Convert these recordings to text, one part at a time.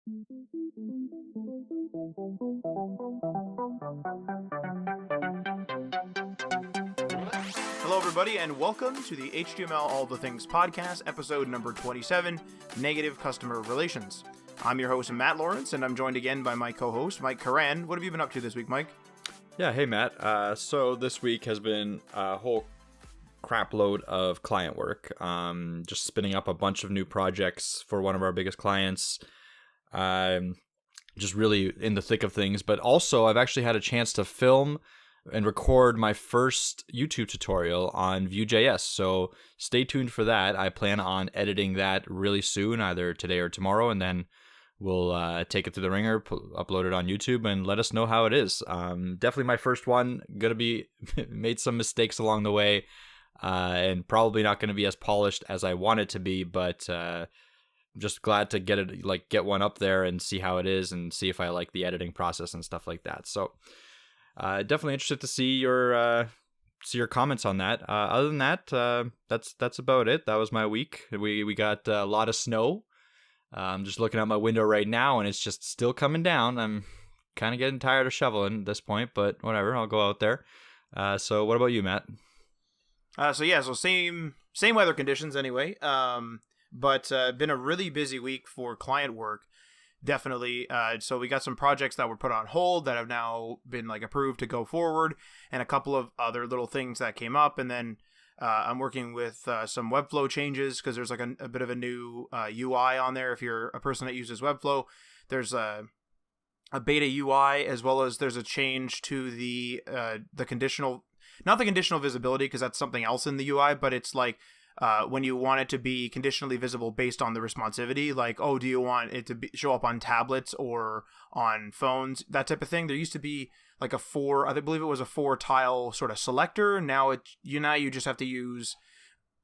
Hello, everybody, and welcome to the HTML All the Things podcast, episode number 27, Negative Customer Relations. I'm your host, Matt Lawrence, and I'm joined again by my co-host, Mike Karan. What have you been up to this week, Mike? Yeah, hey, Matt. So this week has been a whole crap load of client work. Just spinning up a bunch of new projects for one of our biggest clients. Just really in the thick of things. But also, I've actually had a chance to film and record my first YouTube tutorial on Vue.js. So stay tuned for that. I plan on editing that really soon, either today or tomorrow, and then we'll take it through the ringer, upload it on YouTube, and let us know how it is. Definitely my first one. Gonna be made some mistakes along the way, and probably not going to be as polished as I want it to be, but just glad to get one up there and see how it is and see if I like the editing process and stuff like that. So definitely interested to see your comments on that. Other than that, that's about it. That was my week. We got a lot of snow. I'm just looking out my window right now, and it's just still coming down. I'm kind of getting tired of shoveling at this point, but whatever. I'll go out there. So what about you, Matt? So same weather conditions anyway. But been a really busy week for client work, definitely. So we got some projects that were put on hold that have now been approved to go forward, and a couple of other little things that came up, and then I'm working with some Webflow changes because there's a bit of a new UI on there. If you're a person that uses Webflow, there's a beta UI, as well as there's a change to the conditional, not the conditional visibility, because that's something else in the UI, but it's when you want it to be conditionally visible based on the responsivity, do you want it to show up on tablets or on phones, that type of thing. There used to be I believe it was a 4-tile sort of selector. Now you just have to use,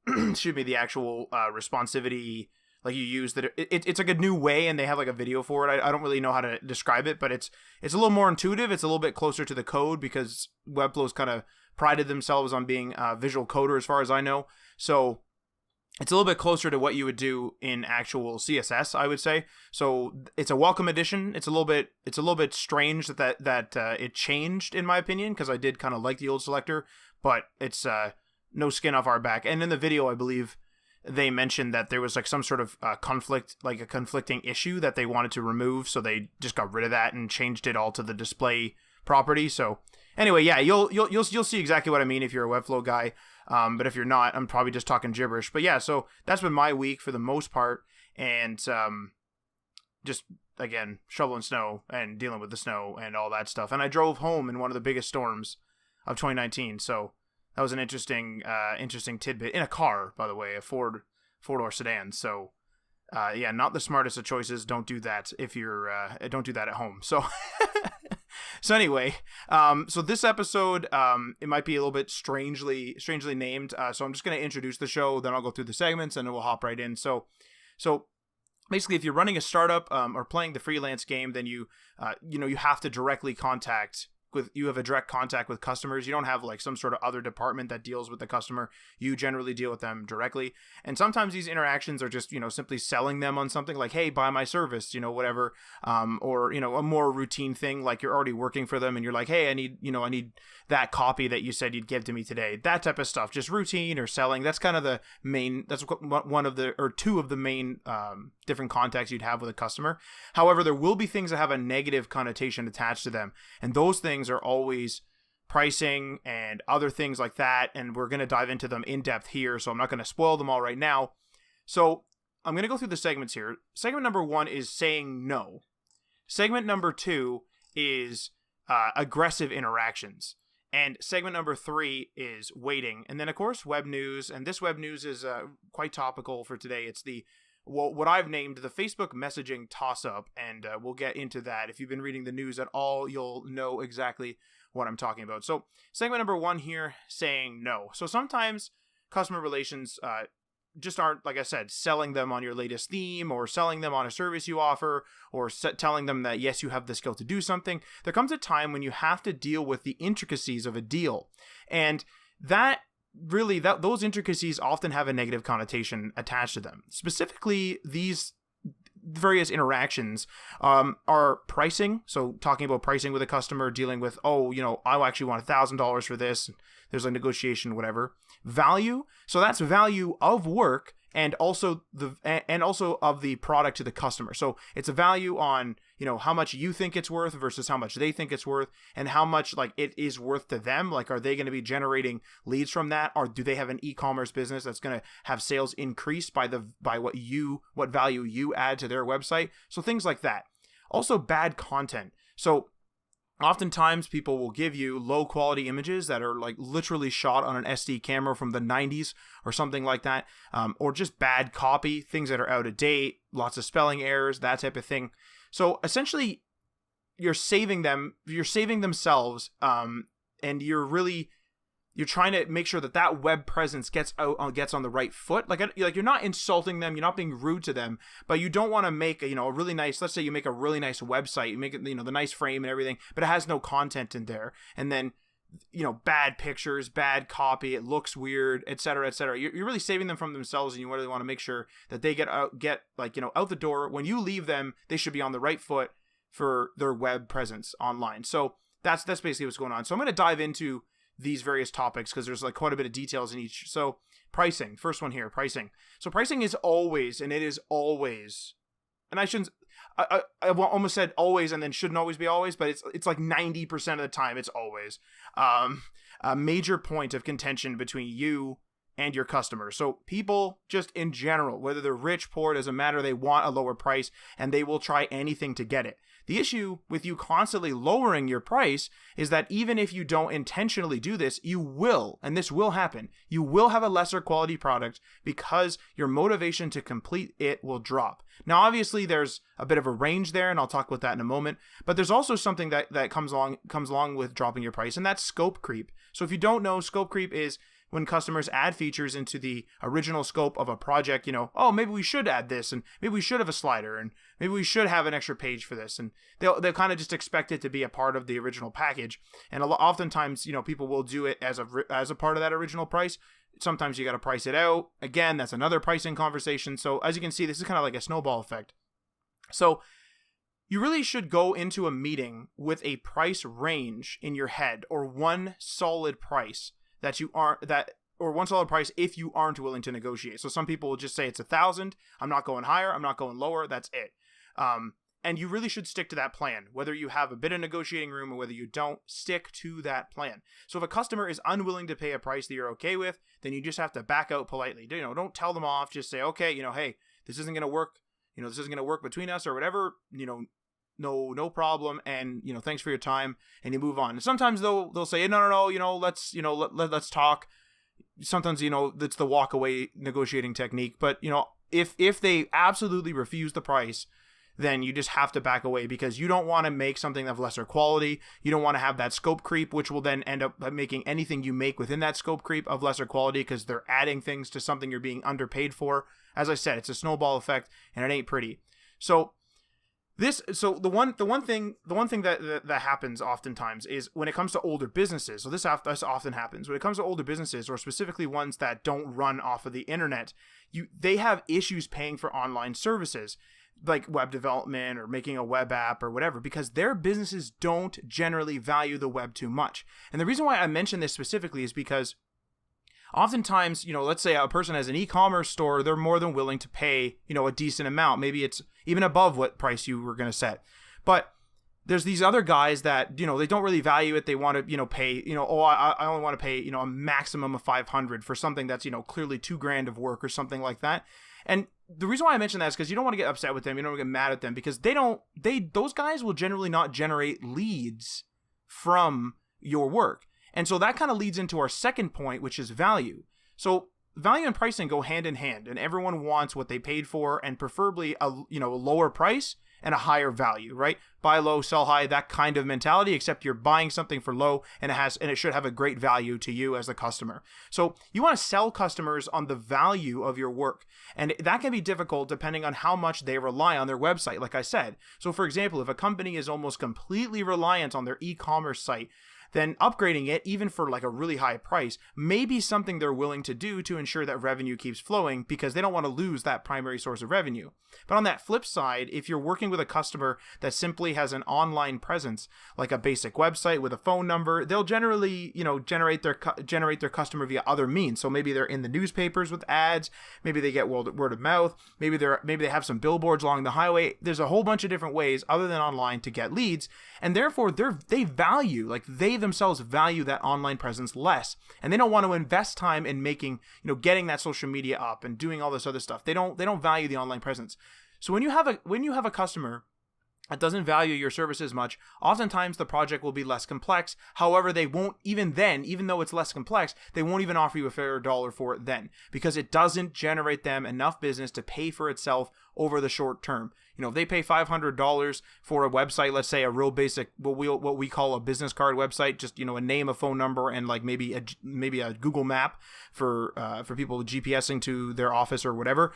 the actual responsivity. You use that. It's a new way, and they have a video for it. I don't really know how to describe it, but it's a little more intuitive. It's a little bit closer to the code because Webflow's kind of prided themselves on being a visual coder, as far as I know. So it's a little bit closer to what you would do in actual CSS, I would say. So it's a welcome addition. It's a little bit strange that it changed, in my opinion, because I did kind of like the old selector, but it's no skin off our back. And in the video, I believe they mentioned that there was some sort of conflict, a conflicting issue that they wanted to remove, so they just got rid of that and changed it all to the display property. So anyway, yeah, you'll see exactly what I mean if you're a Webflow guy. But if you're not, I'm probably just talking gibberish. But yeah, so that's been my week for the most part, and just again shoveling snow and dealing with the snow and all that stuff. And I drove home in one of the biggest storms of 2019, so that was an interesting tidbit in a car, by the way, a four-door sedan. So yeah, not the smartest of choices. Don't do that if you're don't do that at home. So. So anyway, so this episode, it might be a little bit strangely named. So I'm just going to introduce the show, then I'll go through the segments, and then we'll hop right in. So basically, if you're running a startup or playing the freelance game, then you have to directly you have a direct contact with customers. You don't have some sort of other department that deals with the customer. You generally deal with them directly. And sometimes these interactions are just, simply selling them on something hey, buy my service, whatever. Or, a more routine thing, you're already working for them and you're hey, I need that copy that you said you'd give to me today. That type of stuff, just routine or selling. That's kind of that's one of the, or two of the main different contacts you'd have with a customer. However, there will be things that have a negative connotation attached to them. And those things are always pricing and other things like that, and we're going to dive into them in depth here, so I'm not going to spoil them all right now. So I'm going to go through the segments here. Segment number 1 is saying no. Segment number 2 is aggressive interactions. And segment number 3 is waiting. And then, of course, web news. And this web news is quite topical for today. It's what I've named the Facebook messaging toss-up, and we'll get into that. If you've been reading the news at all, you'll know exactly what I'm talking about. So segment number 1 here, saying no. So sometimes customer relations just aren't, like I said, selling them on your latest theme or selling them on a service you offer or telling them that, yes, you have the skill to do something. There comes a time when you have to deal with the intricacies of a deal. And those intricacies often have a negative connotation attached to them. Specifically, various interactions are pricing. So talking about pricing with a customer, dealing with, I actually want $1,000 for this. There's a negotiation, whatever. Value. So that's value of work and also of the product to the customer. So it's a value on, how much you think it's worth versus how much they think it's worth, and how much like it is worth to them. Like, are they going to be generating leads from that, or do they have an e-commerce business that's going to have sales increase by what value you add to their website? So things like that. Also, bad content. So oftentimes people will give you low quality images that are like literally shot on an SD camera from the 90s or something like that, or just bad copy, things that are out of date, lots of spelling errors, that type of thing. So essentially you're saving themselves, and you're trying to make sure that web presence gets on the right foot. Like you're not insulting them, you're not being rude to them, but you don't want to make a really nice, let's say you make a really nice website, you make it, the nice frame and everything, but it has no content in there. And then, bad pictures, bad copy, it looks weird, et cetera, et cetera. You're really saving them from themselves, and you really want to make sure that they get out the door. When you leave them, they should be on the right foot for their web presence online. So that's basically what's going on. So I'm going to dive into these various topics because there's like quite a bit of details in each. So pricing, first one here, pricing. So pricing is always, and I shouldn't, I almost said always and then shouldn't always be always, but it's like 90% of the time it's always a major point of contention between you and your customers. So people just in general, whether they're rich, poor, it doesn't matter, they want a lower price and they will try anything to get it. The issue with you constantly lowering your price is that even if you don't intentionally do this, you will, and this will happen, you will have a lesser quality product because your motivation to complete it will drop. Now, obviously, there's a bit of a range there, and I'll talk about that in a moment, but there's also something that comes along with dropping your price, and that's scope creep. So if you don't know, scope creep is when customers add features into the original scope of a project, maybe we should add this, and maybe we should have a slider, and maybe we should have an extra page for this, and they'll kind of just expect it to be a part of the original package. And oftentimes, people will do it as a part of that original price. Sometimes you got to price it out. Again, that's another pricing conversation. So as you can see, this is kind of like a snowball effect. So you really should go into a meeting with a price range in your head, or one solid price one solid price if you aren't willing to negotiate. So some people will just say it's 1,000. I'm not going higher. I'm not going lower. That's it. And you really should stick to that plan. Whether you have a bit of negotiating room or whether you don't, stick to that plan. So if a customer is unwilling to pay a price that you're okay with, then you just have to back out politely. Don't tell them off. Just say, okay, hey, this isn't going to work. This isn't going to work between us or whatever. No problem, and thanks for your time, and you move on. And sometimes they'll say, no, let's talk. Sometimes that's the walk away negotiating technique. But if they absolutely refuse the price, then you just have to back away, because you don't want to make something of lesser quality. You don't want to have that scope creep, which will then end up making anything you make within that scope creep of lesser quality, because they're adding things to something you're being underpaid for. As I said, it's a snowball effect, and it ain't pretty. So the one thing that happens oftentimes is when it comes to older businesses. So this often happens when it comes to older businesses, or specifically ones that don't run off of the internet. They have issues paying for online services like web development or making a web app or whatever, because their businesses don't generally value the web too much. And the reason why I mention this specifically is because oftentimes, let's say a person has an e-commerce store, they're more than willing to pay, a decent amount. Maybe it's even above what price you were going to set. But there's these other guys that, they don't really value it. They want to, pay, I only want to pay, a maximum of 500 for something that's, clearly $2,000 of work or something like that. And the reason why I mention that is because you don't want to get upset with them. You don't want to get mad at them, because those guys will generally not generate leads from your work. And so that kind of leads into our second point, which is value. So value and pricing go hand in hand, and everyone wants what they paid for, and preferably a lower price and a higher value, right? Buy low, sell high, that kind of mentality, except you're buying something for low, and it should have a great value to you as the customer. So you want to sell customers on the value of your work, and that can be difficult depending on how much they rely on their website, like I said. So for example, if a company is almost completely reliant on their e-commerce site, then upgrading it, even for like a really high price, may be something they're willing to do to ensure that revenue keeps flowing, because they don't want to lose that primary source of revenue. But on that flip side, if you're working with a customer that simply has an online presence, like a basic website with a phone number, they'll generally, generate their customer via other means. So maybe they're in the newspapers with ads, maybe they get word of mouth, maybe they have some billboards along the highway. There's a whole bunch of different ways other than online to get leads, and therefore they themselves value that online presence less, and they don't want to invest time in making, getting that social media up and doing all this other stuff. They don't value the online presence. So when you have a customer that doesn't value your services much, oftentimes the project will be less complex. However, they won't, even though it's less complex, they won't even offer you a fair dollar for it then, because it doesn't generate them enough business to pay for itself over the short term. If they pay $500 for a website, let's say a real basic, what we call a business card website, just, a name, a phone number, and like maybe a Google map for people GPSing to their office or whatever.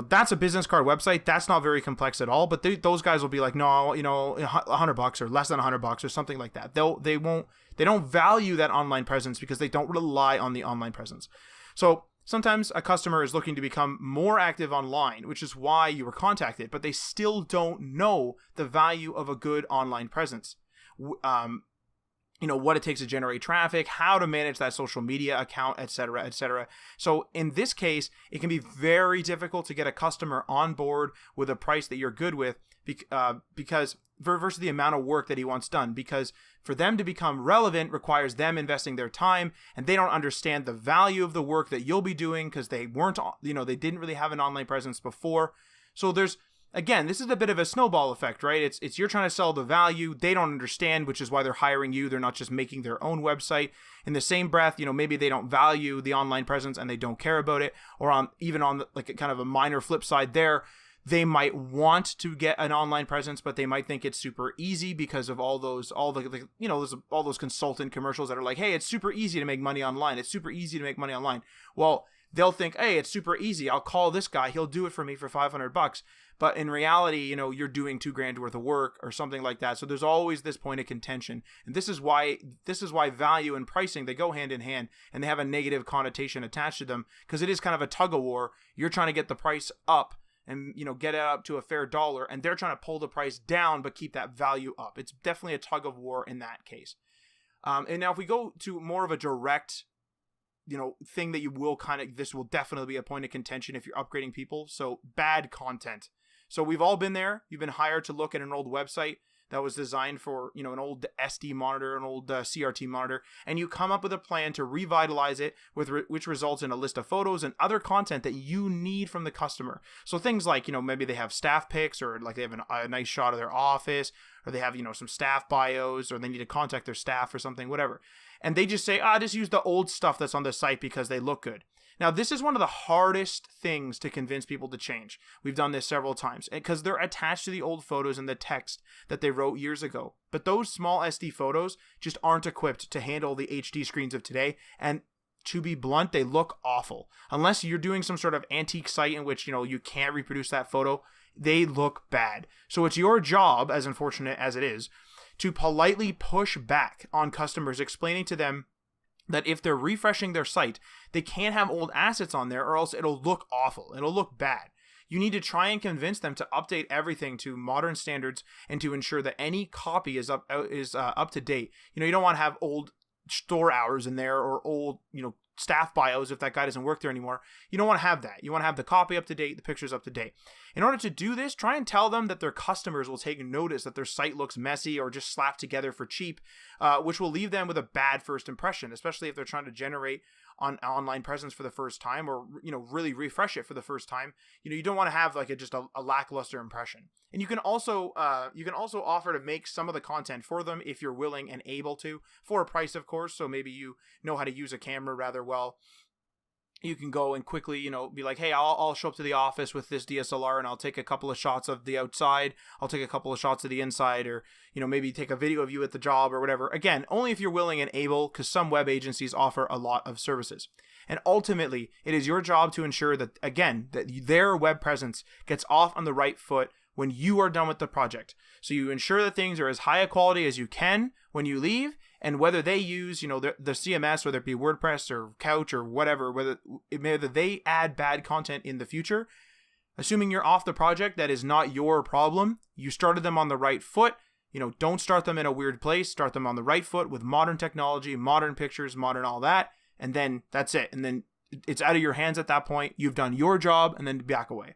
That's a business card website. That's not very complex at all. But those guys will be like, no, $100 or less than $100 or something like that. They don't value that online presence because they don't rely on the online presence. So sometimes a customer is looking to become more active online, which is why you were contacted, but they still don't know the value of a good online presence. What it takes to generate traffic, how to manage that social media account, et cetera, et cetera. So in this case, it can be very difficult to get a customer on board with a price that you're good with, because versus the amount of work that he wants done, because for them to become relevant requires them investing their time, and they don't understand the value of the work that you'll be doing because they didn't really have an online presence before. So again, this is a bit of a snowball effect, right? It's you're trying to sell the value. They don't understand, which is why they're hiring you. They're not just making their own website. In the same breath, maybe they don't value the online presence and they don't care about it. Or on like kind of a minor flip side there, they might want to get an online presence, but they might think it's super easy because of all those consultant commercials that are like, hey, it's super easy to make money online. It's super easy to make money online. Well, they'll think, hey, it's super easy. I'll call this guy. He'll do it for me for $500. But in reality, you're doing $2,000 worth of work or something like that. So there's always this point of contention. And this is why value and pricing, they go hand in hand, and they have a negative connotation attached to them, because it is kind of a tug of war. You're trying to get the price up and, get it up to a fair dollar, and they're trying to pull the price down but keep that value up. It's definitely a tug of war in that case. And now if we go to more of a direct thing that this will definitely be a point of contention if you're upgrading people. So bad content. So we've all been there. You've been hired to look at an old website that was designed for, an old SD monitor, an old CRT monitor, and you come up with a plan to revitalize it, which results in a list of photos and other content that you need from the customer. So things like, maybe they have staff pics, or like they have a nice shot of their office, or they have, some staff bios, or they need to contact their staff or something, whatever. And they just say, just use the old stuff that's on the site because they look good. Now, this is one of the hardest things to convince people to change. We've done this several times because they're attached to the old photos and the text that they wrote years ago. But those small SD photos just aren't equipped to handle the HD screens of today. And to be blunt, they look awful. Unless you're doing some sort of antique site in which, you can't reproduce that photo, they look bad. So it's your job, as unfortunate as it is, to politely push back on customers, explaining to them that if they're refreshing their site, they can't have old assets on there, or else it'll look awful. It'll look bad. You need to try and convince them to update everything to modern standards and to ensure that any copy is up to date. You don't want to have old store hours in there, or old, staff bios if that guy doesn't work there anymore. You don't want to have that. You want to have the copy up to date, the pictures up to date. In order to do this, try and tell them that their customers will take notice that their site looks messy or just slapped together for cheap, which will leave them with a bad first impression, especially if they're trying to generate an online presence for the first time, or really refresh it for the first time. You don't want to have like just a lackluster impression. And you can also offer to make some of the content for them if you're willing and able to, for a price, of course. So maybe you know how to use a camera rather well. You can go and quickly, be like, hey, I'll show up to the office with this DSLR and I'll take a couple of shots of the outside. I'll take a couple of shots of the inside, or, maybe take a video of you at the job or whatever. Again, only if you're willing and able, because some web agencies offer a lot of services. And ultimately, it is your job to ensure that, again, that their web presence gets off on the right foot when you are done with the project. So you ensure that things are as high a quality as you can when you leave, and whether they use, the CMS, whether it be WordPress or Couch or whatever, whether they add bad content in the future, assuming you're off the project, that is not your problem. You started them on the right foot. Don't start them in a weird place. Start them on the right foot with modern technology, modern pictures, modern all that, and then that's it. And then it's out of your hands at that point. You've done your job, and then back away.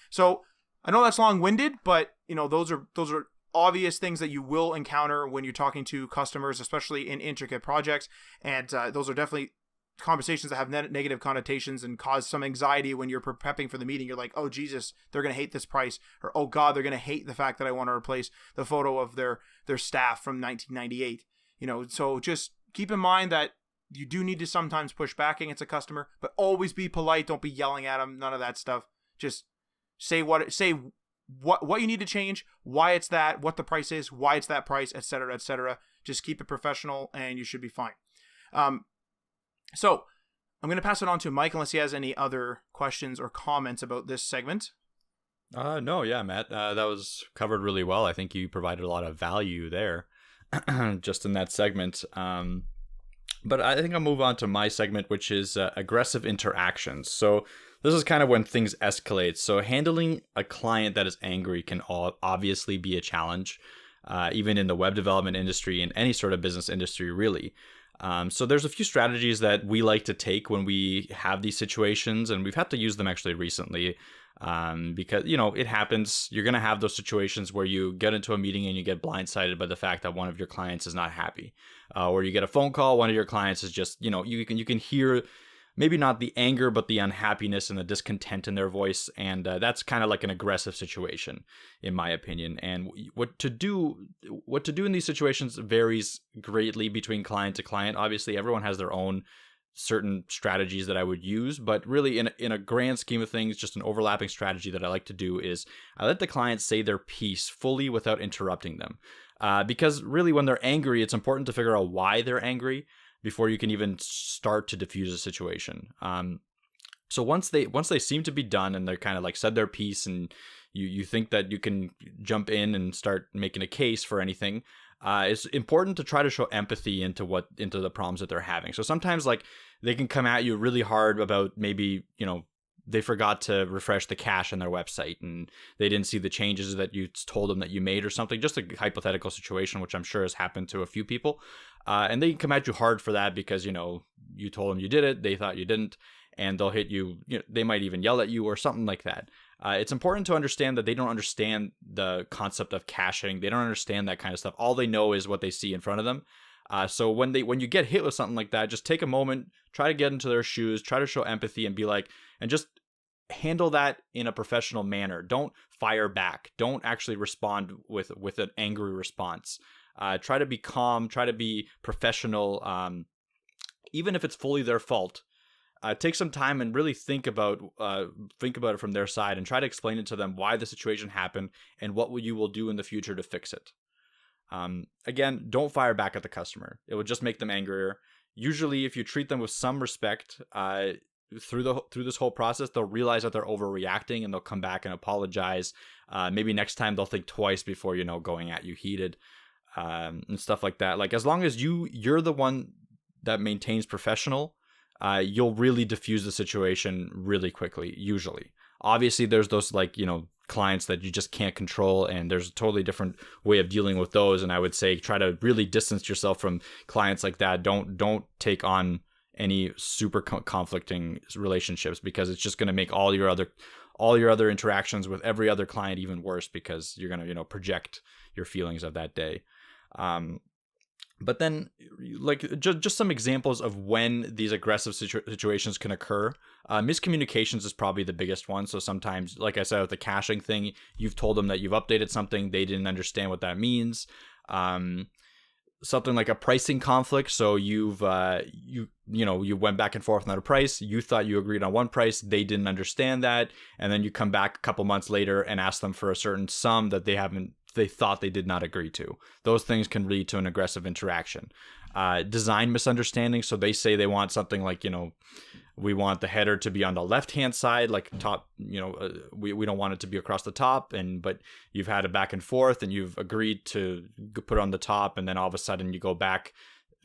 So I know that's long-winded, but those are obvious things that you will encounter when you're talking to customers, especially in intricate projects, and those are definitely conversations that have negative connotations and cause some anxiety when you're prepping for the meeting. You're like, oh Jesus, they're gonna hate this price, or oh God, they're gonna hate the fact that I want to replace the photo of their staff from 1998. So just keep in mind that you do need to sometimes push back against a customer, but always be polite. Don't be yelling at them. None of that stuff. Just say what you need to change, why it's that, what the price is, why it's that price, etc., etc. Just keep it professional, and you should be fine. So I'm going to pass it on to Mike unless he has any other questions or comments about this segment. No, yeah, Matt, that was covered really well. I think you provided a lot of value there just in that segment. But I think I'll move on to my segment, which is aggressive interactions. So this is kind of when things escalate. So handling a client that is angry can obviously be a challenge, even in the web development industry and any sort of business industry, really. So there's a few strategies that we like to take when we have these situations, and we've had to use them actually recently because, it happens. You're going to have those situations where you get into a meeting and you get blindsided by the fact that one of your clients is not happy, or you get a phone call, one of your clients is just, you can hear maybe not the anger, but the unhappiness and the discontent in their voice. And that's kind of like an aggressive situation, in my opinion. And what to do in these situations varies greatly between client to client. Obviously, everyone has their own certain strategies that I would use, but really in a grand scheme of things, just an overlapping strategy that I like to do is I let the client say their piece fully without interrupting them. Because really when they're angry, it's important to figure out why they're angry before you can even start to diffuse a situation. So once they seem to be done and they're kind of like said their piece, and you think that you can jump in and start making a case for anything, it's important to try to show empathy into the problems that they're having. So sometimes like they can come at you really hard about maybe, they forgot to refresh the cache on their website and they didn't see the changes that you told them that you made or something, just a hypothetical situation, which I'm sure has happened to a few people. And they can come at you hard for that because, you told them you did it, they thought you didn't, and they'll hit you, they might even yell at you or something like that. It's important to understand that they don't understand the concept of caching. They don't understand that kind of stuff. All they know is what they see in front of them. So when you get hit with something like that, just take a moment, try to get into their shoes, try to show empathy and be like, and just handle that in a professional manner. Don't fire back. Don't actually respond with an angry response. Try to be calm, try to be professional. Even if it's fully their fault, take some time and really think about it from their side and try to explain it to them why the situation happened and what you will do in the future to fix it. Again, don't fire back at the customer. It will just make them angrier. Usually, if you treat them with some respect, through this whole process, they'll realize that they're overreacting and they'll come back and apologize. Maybe next time they'll think twice before, going at you heated, and stuff like that. Like as long as you're the one that maintains professional, you'll really diffuse the situation really quickly, usually. Obviously, there's those clients that you just can't control, and there's a totally different way of dealing with those. And I would say try to really distance yourself from clients like that. Don't take on any super conflicting relationships, because it's just going to make all your other interactions with every other client even worse, because you're going to project your feelings of that day. But then, just some examples of when these aggressive situations can occur. Miscommunications is probably the biggest one. So sometimes, like I said, with the caching thing, you've told them that you've updated something, they didn't understand what that means. Something like a pricing conflict. So you went back and forth on a price. You thought you agreed on one price, they didn't understand that, and then you come back a couple months later and ask them for a certain sum that they thought they did not agree to. Those things can lead to an aggressive interaction. Design misunderstandings. So they say they want something like, we want the header to be on the left-hand side, like top, we don't want it to be across the top, but you've had a back and forth and you've agreed to put it on the top, and then all of a sudden you go back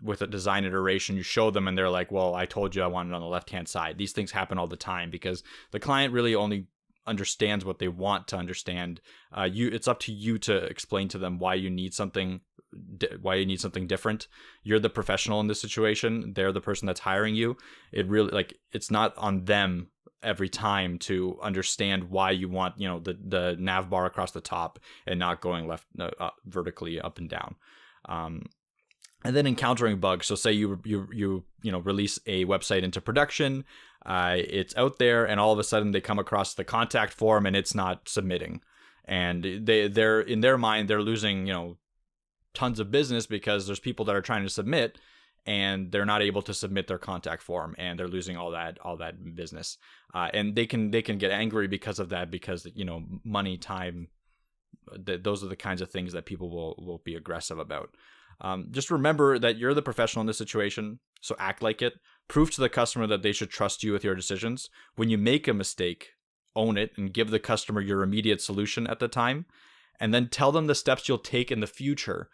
with a design iteration, you show them and they're like, well, I told you I want it on the left-hand side. These things happen all the time because the client really only understands what they want to understand. It's up to you to explain to them why you need something different. You're the professional in this situation. They're the person that's hiring you. It really, it's not on them every time to understand why you want, the nav bar across the top and not going left vertically up and down. And then encountering bugs. So say you release a website into production, it's out there, and all of a sudden they come across the contact form and it's not submitting, and they're in their mind they're losing tons of business because there's people that are trying to submit and they're not able to submit their contact form, and they're losing all that business, and they can get angry because of that, because money, time, those are the kinds of things that people will be aggressive about. Just remember that you're the professional in this situation, so act like it. Prove to the customer that they should trust you with your decisions. When you make a mistake, own it and give the customer your immediate solution at the time, and then tell them the steps you'll take in the future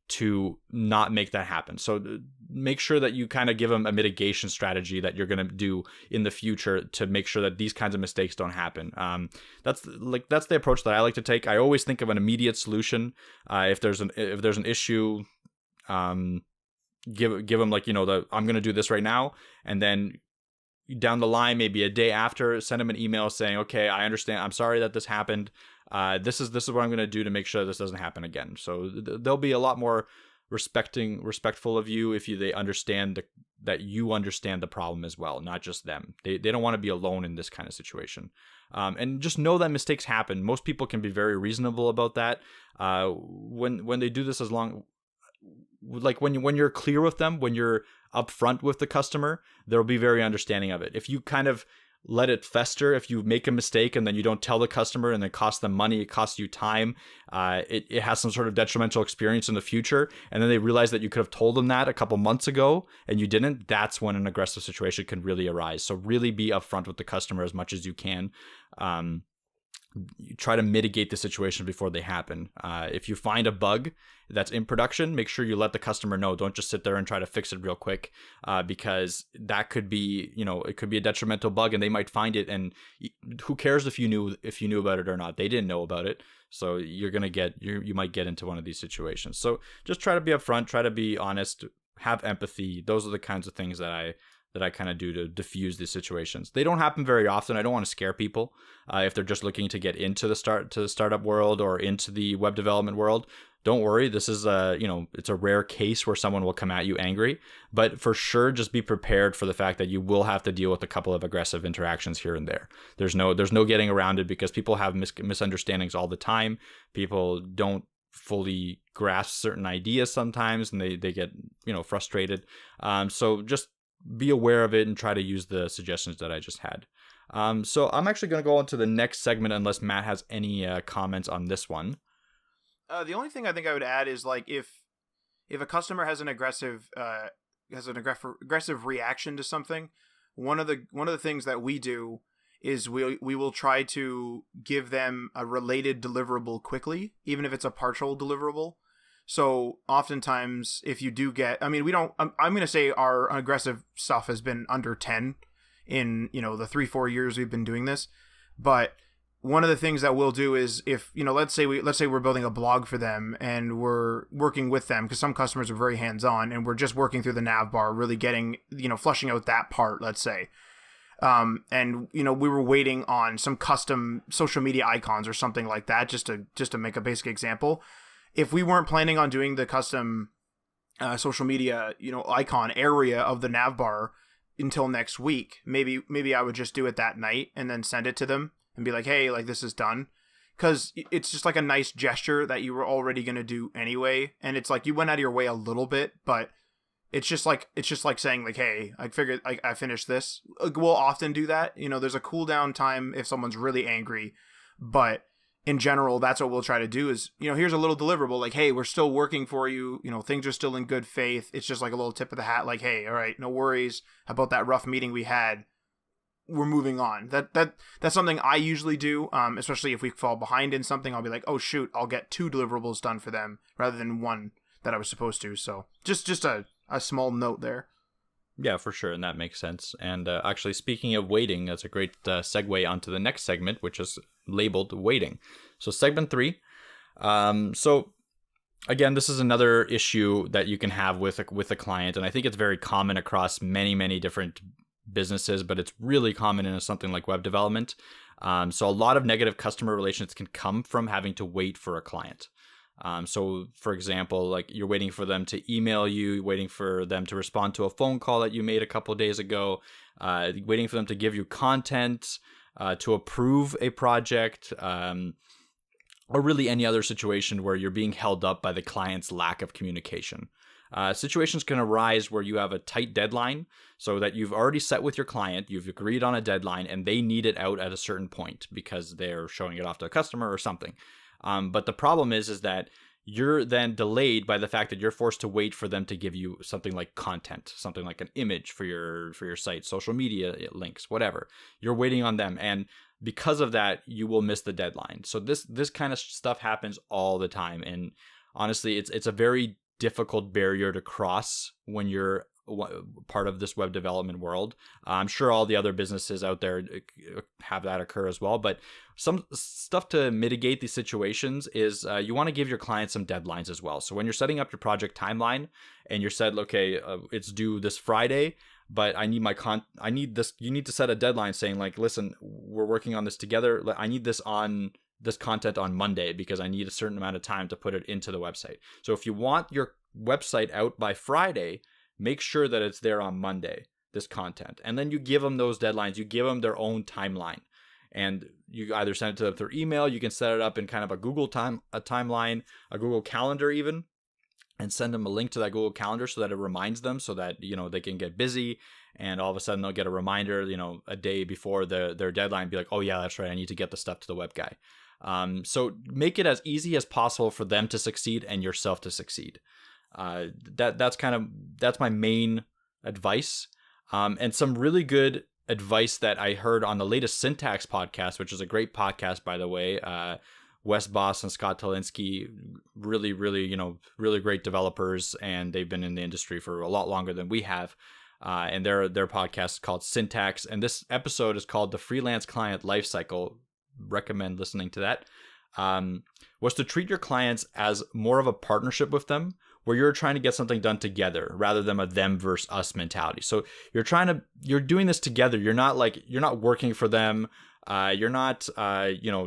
to not make that happen. So make sure that you kind of give them a mitigation strategy that you're going to do in the future to make sure that these kinds of mistakes don't happen. That's the approach that I like to take. I always think of an immediate solution. If there's an issue, give them I'm going to do this right now, and then down the line, maybe a day after, send them an email saying, okay, I understand, I'm sorry that this happened. This is what I'm going to do to make sure this doesn't happen again. So they'll be a lot more respectful of you if they understand that you understand the problem as well, not just them. They don't want to be alone in this kind of situation. And just know that mistakes happen. Most people can be very reasonable about that. When they do this, as long when you're clear with them, when you're upfront with the customer, they'll be very understanding of it. If you kind of let it fester, if you make a mistake and then you don't tell the customer and it costs them money, it costs you time, it has some sort of detrimental experience in the future, and then they realize that you could have told them that a couple months ago and you didn't, that's when an aggressive situation can really arise. So really be upfront with the customer as much as you can. You try to mitigate the situation before they happen. If you find a bug that's in production, make sure you let the customer know. Don't just sit there and try to fix it real quick, because that could be, it could be a detrimental bug, and they might find it. And who cares if you knew about it or not? They didn't know about it, so you might get into one of these situations. So just try to be upfront, try to be honest, have empathy. Those are the kinds of things that I kind of do to diffuse these situations. They don't happen very often. I don't want to scare people if they're just looking to get into the startup world or into the web development world. Don't worry. This is it's a rare case where someone will come at you angry, but for sure, just be prepared for the fact that you will have to deal with a couple of aggressive interactions here and there. There's no getting around it, because people have misunderstandings all the time. People don't fully grasp certain ideas sometimes, and they get frustrated. So just be aware of it and try to use the suggestions that I just had. So I'm actually going to go on to the next segment unless Matt has any comments on this one. The only thing I think I would add is if a customer has an aggressive reaction to something, one of the things that we do is we will try to give them a related deliverable quickly, even if it's a partial deliverable. So oftentimes, if you do get, I'm going to say our aggressive stuff has been under 10 in, the 3-4 years we've been doing this. But one of the things that we'll do is if, let's say we're building a blog for them and we're working with them, because some customers are very hands-on, and we're just working through the nav bar, really getting, flushing out that part, let's say. And we were waiting on some custom social media icons or something like that, just to make a basic example. If we weren't planning on doing the custom social media, icon area of the nav bar until next week, maybe I would just do it that night and then send it to them and be like, hey, this is done. Because it's just a nice gesture that you were already going to do anyway. And it's you went out of your way a little bit, but it's just like saying hey, I figured I finished this. We'll often do that. There's a cooldown time if someone's really angry, but in general, that's what we'll try to do is, here's a little deliverable, like, hey, we're still working for you. Things are still in good faith. It's just like a little tip of the hat. Like, hey, all right, no worries about that rough meeting we had. We're moving on. That's something I usually do, especially if we fall behind in something. I'll be like, oh shoot, I'll get 2 deliverables done for them rather than 1 that I was supposed to. So just a small note there. Yeah, for sure, and that makes sense. And actually, speaking of waiting, that's a great segue onto the next segment, which is labeled waiting. So segment 3. So again, this is another issue that you can have with a client, and I think it's very common across many different businesses, but it's really common in something like web development. So a lot of negative customer relations can come from having to wait for a client. So for example, like you're waiting for them to email you, waiting for them to respond to a phone call that you made a couple of days ago, waiting for them to give you content, to approve a project, or really any other situation where you're being held up by the client's lack of communication. Situations can arise where you have a tight deadline, so that you've already set with your client, you've agreed on a deadline, and they need it out at a certain point because they're showing it off to a customer or something. But the problem is that you're then delayed by the fact that you're forced to wait for them to give you something like content, something like an image for your site, social media links, whatever. You're waiting on them, and because of that, you will miss the deadline. So this kind of stuff happens all the time, and honestly, it's a very difficult barrier to cross when you're part of this web development world. I'm sure all the other businesses out there have that occur as well, but some stuff to mitigate these situations is you want to give your clients some deadlines as well. So when you're setting up your project timeline and you're said, okay, it's due this Friday, but I need this. You need to set a deadline saying like, listen, we're working on this together. I need this content on Monday because I need a certain amount of time to put it into the website. So if you want your website out by Friday, make sure that it's there on Monday, this content. And then you give them those deadlines. You give them their own timeline. And you either send it to them through email. You can set it up in kind of a timeline, a Google Calendar even, and send them a link to that Google Calendar so that it reminds them, so that, they can get busy. And all of a sudden they'll get a reminder, a day before their deadline, be like, oh yeah, that's right, I need to get the stuff to the web guy. So make it as easy as possible for them to succeed and yourself to succeed. That's my main advice. And some really good advice that I heard on the latest Syntax podcast, which is a great podcast, by the way. Wes Boss and Scott Talinsky, really, really great developers, and they've been in the industry for a lot longer than we have. And their podcast is called Syntax, and this episode is called The Freelance Client Lifecycle. Recommend listening to that. Was to treat your clients as more of a partnership with them, where you're trying to get something done together rather than a them versus us mentality. So you're doing this together. You're not working for them. You're not,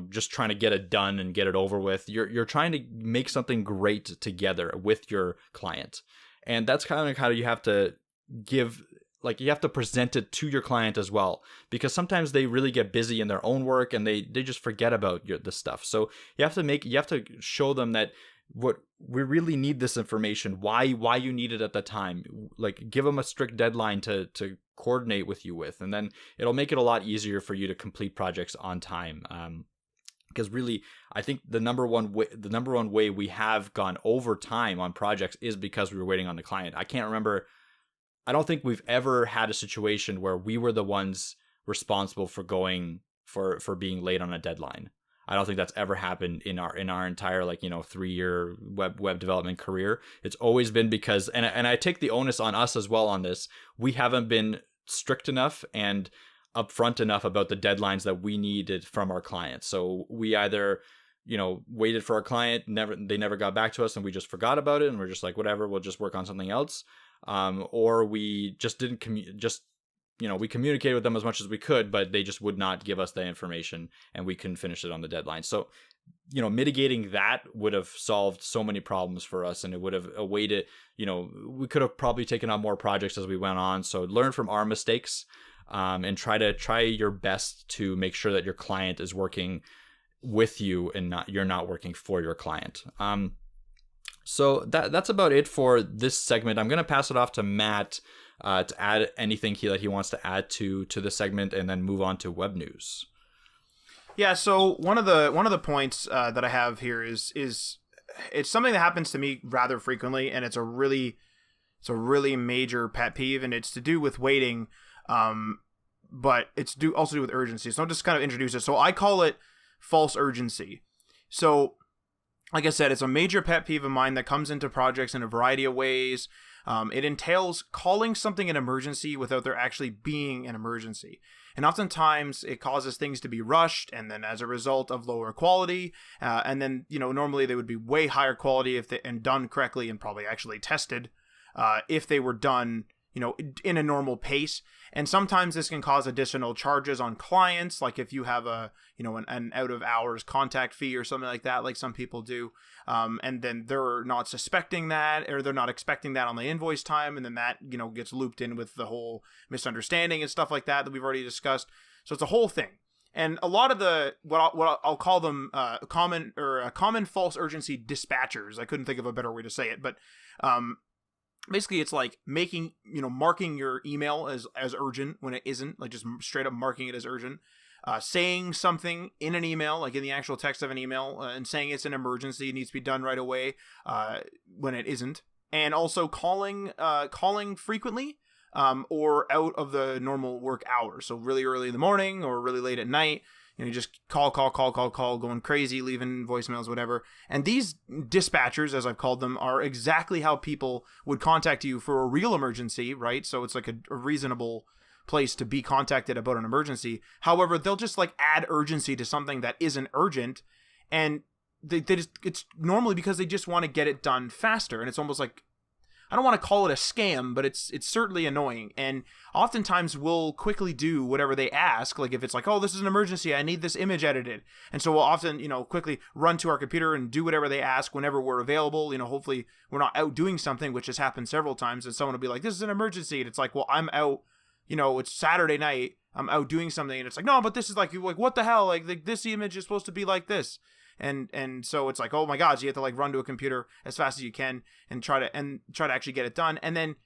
just trying to get it done and get it over with. You're trying to make something great together with your client. And that's kind of how you have to you have to present it to your client as well, because sometimes they really get busy in their own work and they just forget about the stuff. So you have to show them that what we really need this information, why you need it at the time, like give them a strict deadline to coordinate with you with, and then it'll make it a lot easier for you to complete projects on time. Because really, I think the number one way we have gone over time on projects is because we were waiting on the client. I don't think we've ever had a situation where we were the ones responsible for being late on a deadline. I don't think that's ever happened in our entire 3-year web development career. It's always been because, and I take the onus on us as well on this. We haven't been strict enough and upfront enough about the deadlines that we needed from our clients. So we either waited for our client, they never got back to us, and we just forgot about it, and we're just like, whatever, we'll just work on something else. Or we just didn't we communicated with them as much as we could, but they just would not give us the information, and we couldn't finish it on the deadline. So, mitigating that would have solved so many problems for us, and it would have awaited, we could have probably taken on more projects as we went on. So learn from our mistakes, and try your best to make sure that your client is working with you and you're not working for your client. So that's about it for this segment. I'm going to pass it off to Matt to add anything that he wants to add to the segment, and then move on to web news. Yeah, so one of the points that I have here is it's something that happens to me rather frequently, and it's a really major pet peeve, and it's to do with waiting, but it's also do with urgency. So I'll just kind of introduce it. So I call it false urgency. So like I said, it's a major pet peeve of mine that comes into projects in a variety of ways. It entails calling something an emergency without there actually being an emergency. And oftentimes it causes things to be rushed, and then as a result of lower quality, and then, normally they would be way higher quality if they and done correctly and probably actually tested, if they were done, in a normal pace. And sometimes this can cause additional charges on clients, like if you have an out of hours contact fee or something like that, like some people do. And then they're not suspecting that, or they're not expecting that on the invoice time. And then that, gets looped in with the whole misunderstanding and stuff like that we've already discussed. So it's a whole thing. And a lot of the, what I'll call them, common false urgency dispatchers. I couldn't think of a better way to say it, but, basically it's like marking your email as urgent when it isn't, like just straight up marking it as urgent, saying something in an email, like in the actual text of an email, and saying it's an emergency, it needs to be done right away, when it isn't, and also calling frequently, or out of the normal work hours, so really early in the morning or really late at night. You just call, going crazy, leaving voicemails, whatever. And these dispatchers, as I've called them, are exactly how people would contact you for a real emergency, right? So it's like a reasonable place to be contacted about an emergency. However, they'll just like add urgency to something that isn't urgent. And it's normally because they just want to get it done faster. And it's almost like, I don't want to call it a scam, but it's certainly annoying. And oftentimes we'll quickly do whatever they ask. Like if it's like, oh, this is an emergency, I need this image edited. And so we'll often, quickly run to our computer and do whatever they ask whenever we're available. Hopefully we're not out doing something, which has happened several times. And someone will be like, this is an emergency. And it's like, well, I'm out, it's Saturday night, I'm out doing something. And it's like, no, but this is like what the hell? Like this image is supposed to be like this. And so it's like, oh my God, so you have to like run to a computer as fast as you can and try to actually get it done. And then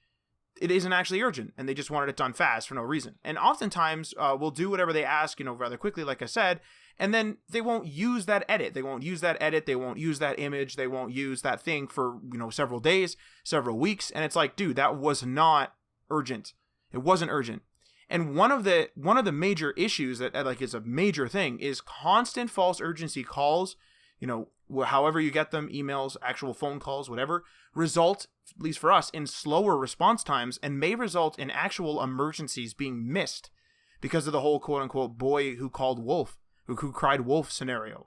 it isn't actually urgent, and they just wanted it done fast for no reason. And oftentimes we'll do whatever they ask, rather quickly, like I said, and then they won't use that edit. They won't use that edit. They won't use that image. They won't use that thing for, several days, several weeks. And it's like, dude, that was not urgent. It wasn't urgent. And one of the major issues that like is a major thing is constant false urgency calls, however you get them, emails, actual phone calls, whatever, result, at least for us, in slower response times and may result in actual emergencies being missed because of the whole quote unquote boy who called wolf, who cried wolf scenario.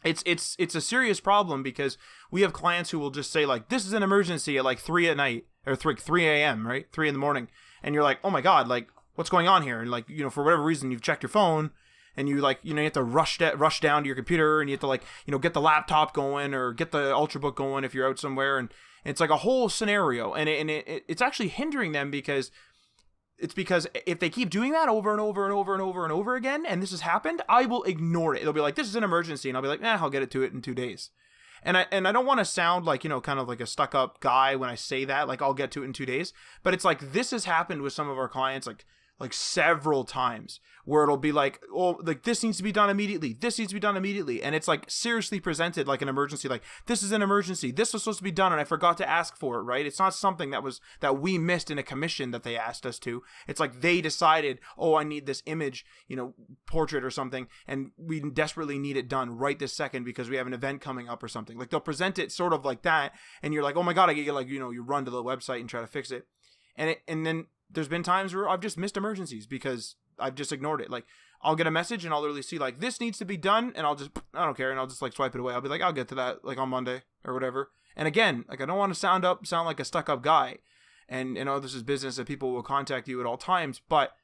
It's a serious problem because we have clients who will just say like, this is an emergency at like 3 at night or 3 a.m., right? 3 in the morning. And you're like, oh my God, like what's going on here? And like, for whatever reason, you've checked your phone and you like, you have to rush down to your computer and you have to like, get the laptop going or get the Ultrabook going if you're out somewhere. And it's like a whole scenario. And it's actually hindering them because if they keep doing that over and over and over and over and over again, and this has happened, I will ignore it. It'll be like, this is an emergency. And I'll be like, I'll get to it in 2 days. And I don't want to sound like, kind of like a stuck up guy when I say that, like I'll get to it in 2 days. But it's like, this has happened with some of our clients, like several times where it'll be like, oh, like this needs to be done immediately. This needs to be done immediately. And it's like seriously presented like an emergency. Like this is an emergency. This was supposed to be done and I forgot to ask for it, right? It's not something that we missed in a commission that they asked us to. It's like they decided, oh, I need this image, portrait or something. And we desperately need it done right this second because we have an event coming up or something. Like they'll present it sort of like that. And you're like, oh my God, I get like, you run to the website and try to fix it. And then there's been times where I've just missed emergencies because I've just ignored it. Like I'll get a message and I'll literally see like this needs to be done and I don't care, and I'll just like swipe it away. I'll be like, I'll get to that like on Monday or whatever. And again, like I don't want to sound like a stuck up guy, and this is business that people will contact you at all times, but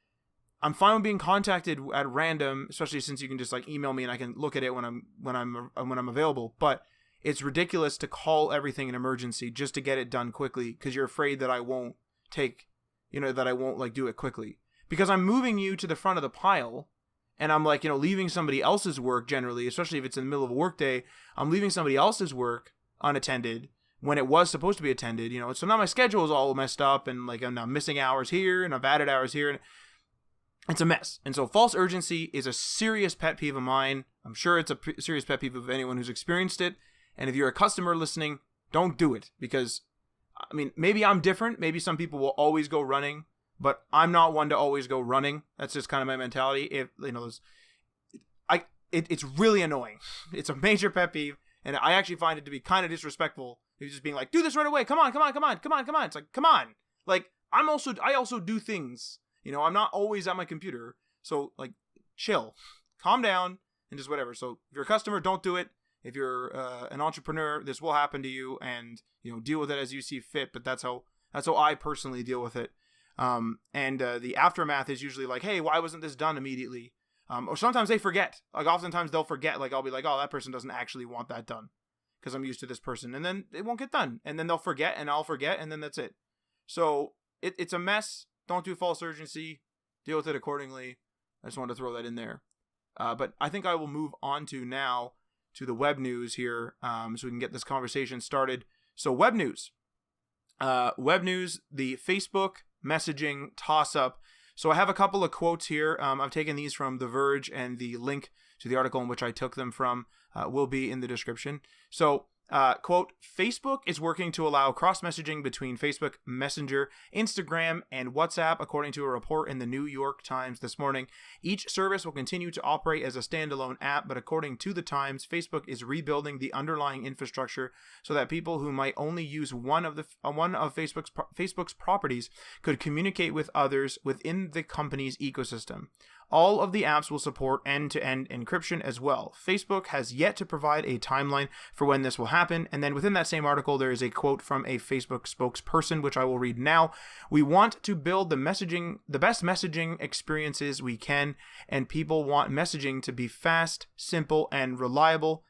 I'm fine with being contacted at random, especially since you can just like email me and I can look at it when I'm available. But it's ridiculous to call everything an emergency just to get it done quickly because you're afraid that I won't like do it quickly, because I'm moving you to the front of the pile and I'm like, leaving somebody else's work generally, especially if it's in the middle of a work day, I'm leaving somebody else's work unattended when it was supposed to be attended, so now my schedule is all messed up and like I'm now missing hours here and I've added hours here. it's a mess. And so false urgency is a serious pet peeve of mine. I'm sure it's a serious pet peeve of anyone who's experienced it. And if you're a customer listening, don't do it, because I mean, maybe I'm different. Maybe some people will always go running, but I'm not one to always go running. That's just kind of my mentality. If you know, it's really annoying. It's a major pet peeve, and I actually find it to be kind of disrespectful. You're just being like, do this right away. Come on. It's like, come on. Like, I also do things. You know, I'm not always at my computer. So, like, chill, calm down, and just whatever. So, if you're a customer, don't do it. If you're an entrepreneur, this will happen to you, and you know, deal with it as you see fit. But that's how I personally deal with it. And the aftermath is usually like, hey, why wasn't this done immediately? Or sometimes they forget. Like, oftentimes they'll forget. Like, I'll be like, oh, that person doesn't actually want that done because I'm used to this person, and then it won't get done, and then they'll forget, and I'll forget, and then that's it. So it's a mess. Don't do false urgency. Deal with it accordingly. I just wanted to throw that in there. But I think I will move on to the web news here, so we can get this conversation started. So web news. The Facebook messaging toss-up. So I have a couple of quotes here. I've taken these from The Verge, and the link to the article in which I took them from will be in the description. So, quote, Facebook is working to allow cross-messaging between Facebook Messenger, Instagram, and WhatsApp, according to a report in the New York Times this morning. Each service will continue to operate as a standalone app, but according to the Times, Facebook is rebuilding the underlying infrastructure so that people who might only use one of Facebook's properties could communicate with others within the company's ecosystem. All of the apps will support end-to-end encryption as well. Facebook has yet to provide a timeline for when this will happen. And then within that same article, there is a quote from a Facebook spokesperson, which I will read now. We want to build the best messaging experiences we can, and people want messaging to be fast, simple, and reliable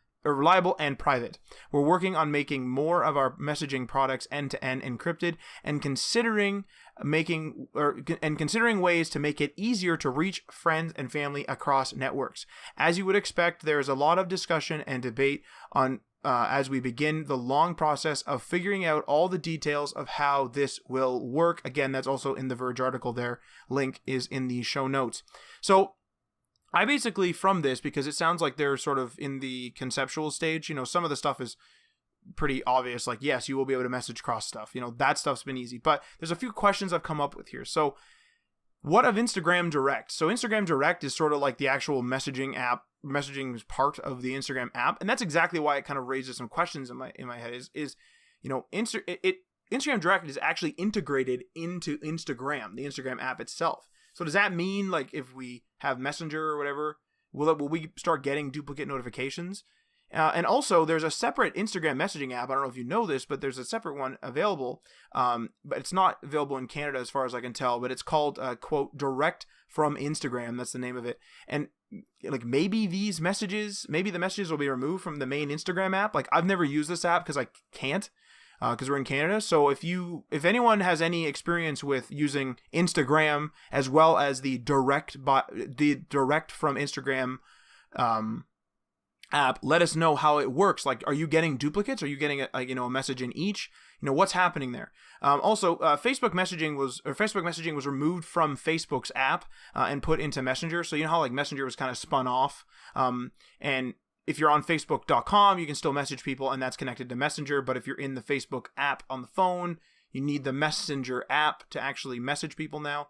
and private. We're working on making more of our messaging products end-to-end encrypted, and considering ways to make it easier to reach friends and family across networks. As you would expect, there is a lot of discussion and debate on as we begin the long process of figuring out all the details of how this will work. Again, that's also in the Verge article there. Link is in the show notes. So I basically, from this, because it sounds like they're sort of in the conceptual stage, you know, some of the stuff is pretty obvious, like, yes, you will be able to message cross stuff, you know, that stuff's been easy, but there's a few questions I've come up with here. So what of Instagram Direct? So Instagram Direct is sort of like the actual messaging part of the Instagram app, and that's exactly why it kind of raises some questions in my head is you know, Instagram Direct is actually integrated into Instagram, the Instagram app itself. So does that mean, like, if we have Messenger or whatever, will we start getting duplicate notifications? And also, there's a separate Instagram messaging app. I don't know if you know this, but there's a separate one available. But it's not available in Canada as far as I can tell. But it's called, quote, Direct from Instagram. That's the name of it. And like, maybe the messages will be removed from the main Instagram app. Like, I've never used this app because I can't. Because we're in Canada. So if anyone has any experience with using Instagram as well as the direct from Instagram app, let us know how it works. Like, are you getting duplicates? Are you getting a message in each? You know, what's happening there? Also, Facebook messaging was removed from Facebook's app and put into Messenger. So you know how like Messenger was kind of spun off, and if you're on Facebook.com, you can still message people, and that's connected to Messenger. But if you're in the Facebook app on the phone, you need the Messenger app to actually message people now.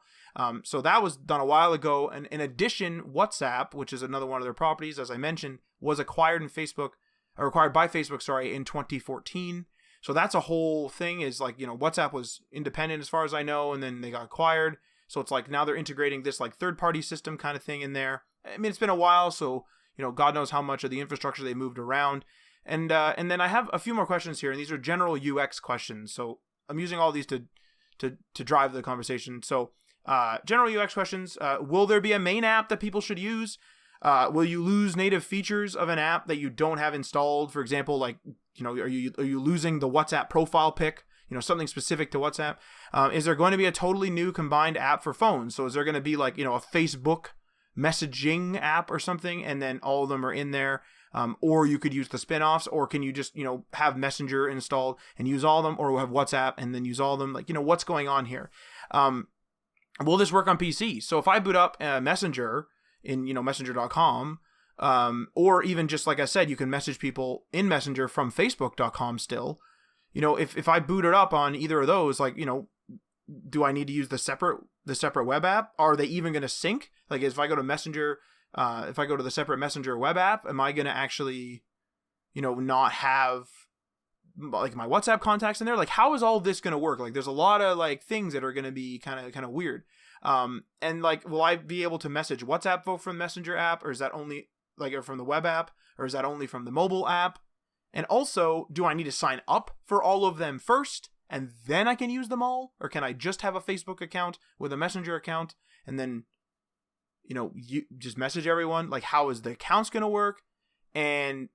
So that was done a while ago. And in addition, WhatsApp, which is another one of their properties, as I mentioned, was acquired by Facebook, in 2014. So that's a whole thing. Is like, you know, WhatsApp was independent as far as I know, and then they got acquired. So it's like now they're integrating this like third-party system kind of thing in there. I mean, it's been a while, so you know, God knows how much of the infrastructure they moved around. And then I have a few more questions here, and these are general UX questions. So I'm using all these to drive the conversation. So general UX questions. Will there be a main app that people should use? Will you lose native features of an app that you don't have installed? For example, like, you know, are you losing the WhatsApp profile pic? You know, something specific to WhatsApp. Is there going to be a totally new combined app for phones? So is there going to be like, you know, a Facebook messaging app or something, and then all of them are in there, or you could use the spin-offs, or can you just, you know, have Messenger installed and use all of them, or have WhatsApp and then use all of them? Like, you know, what's going on here? will this work on PC? So if I boot up Messenger in, messenger.com, or even just like I said, you can message people in Messenger from facebook.com still. If I boot it up on either of those, like, do I need to use the separate web app? Are they even going to sync? Like, if I go to Messenger, if I go to the separate Messenger web app, am I going to actually, not have like my WhatsApp contacts in there? Like, how is all this going to work? Like, there's a lot of like things that are going to be kind of weird. And like, will I be able to message WhatsApp folk from the Messenger app, or is that only like from the web app, or is that only from the mobile app? And also, do I need to sign up for all of them first and then I can use them all? Or can I just have a Facebook account with a Messenger account and then, you just message everyone? Like, how is the accounts going to work? And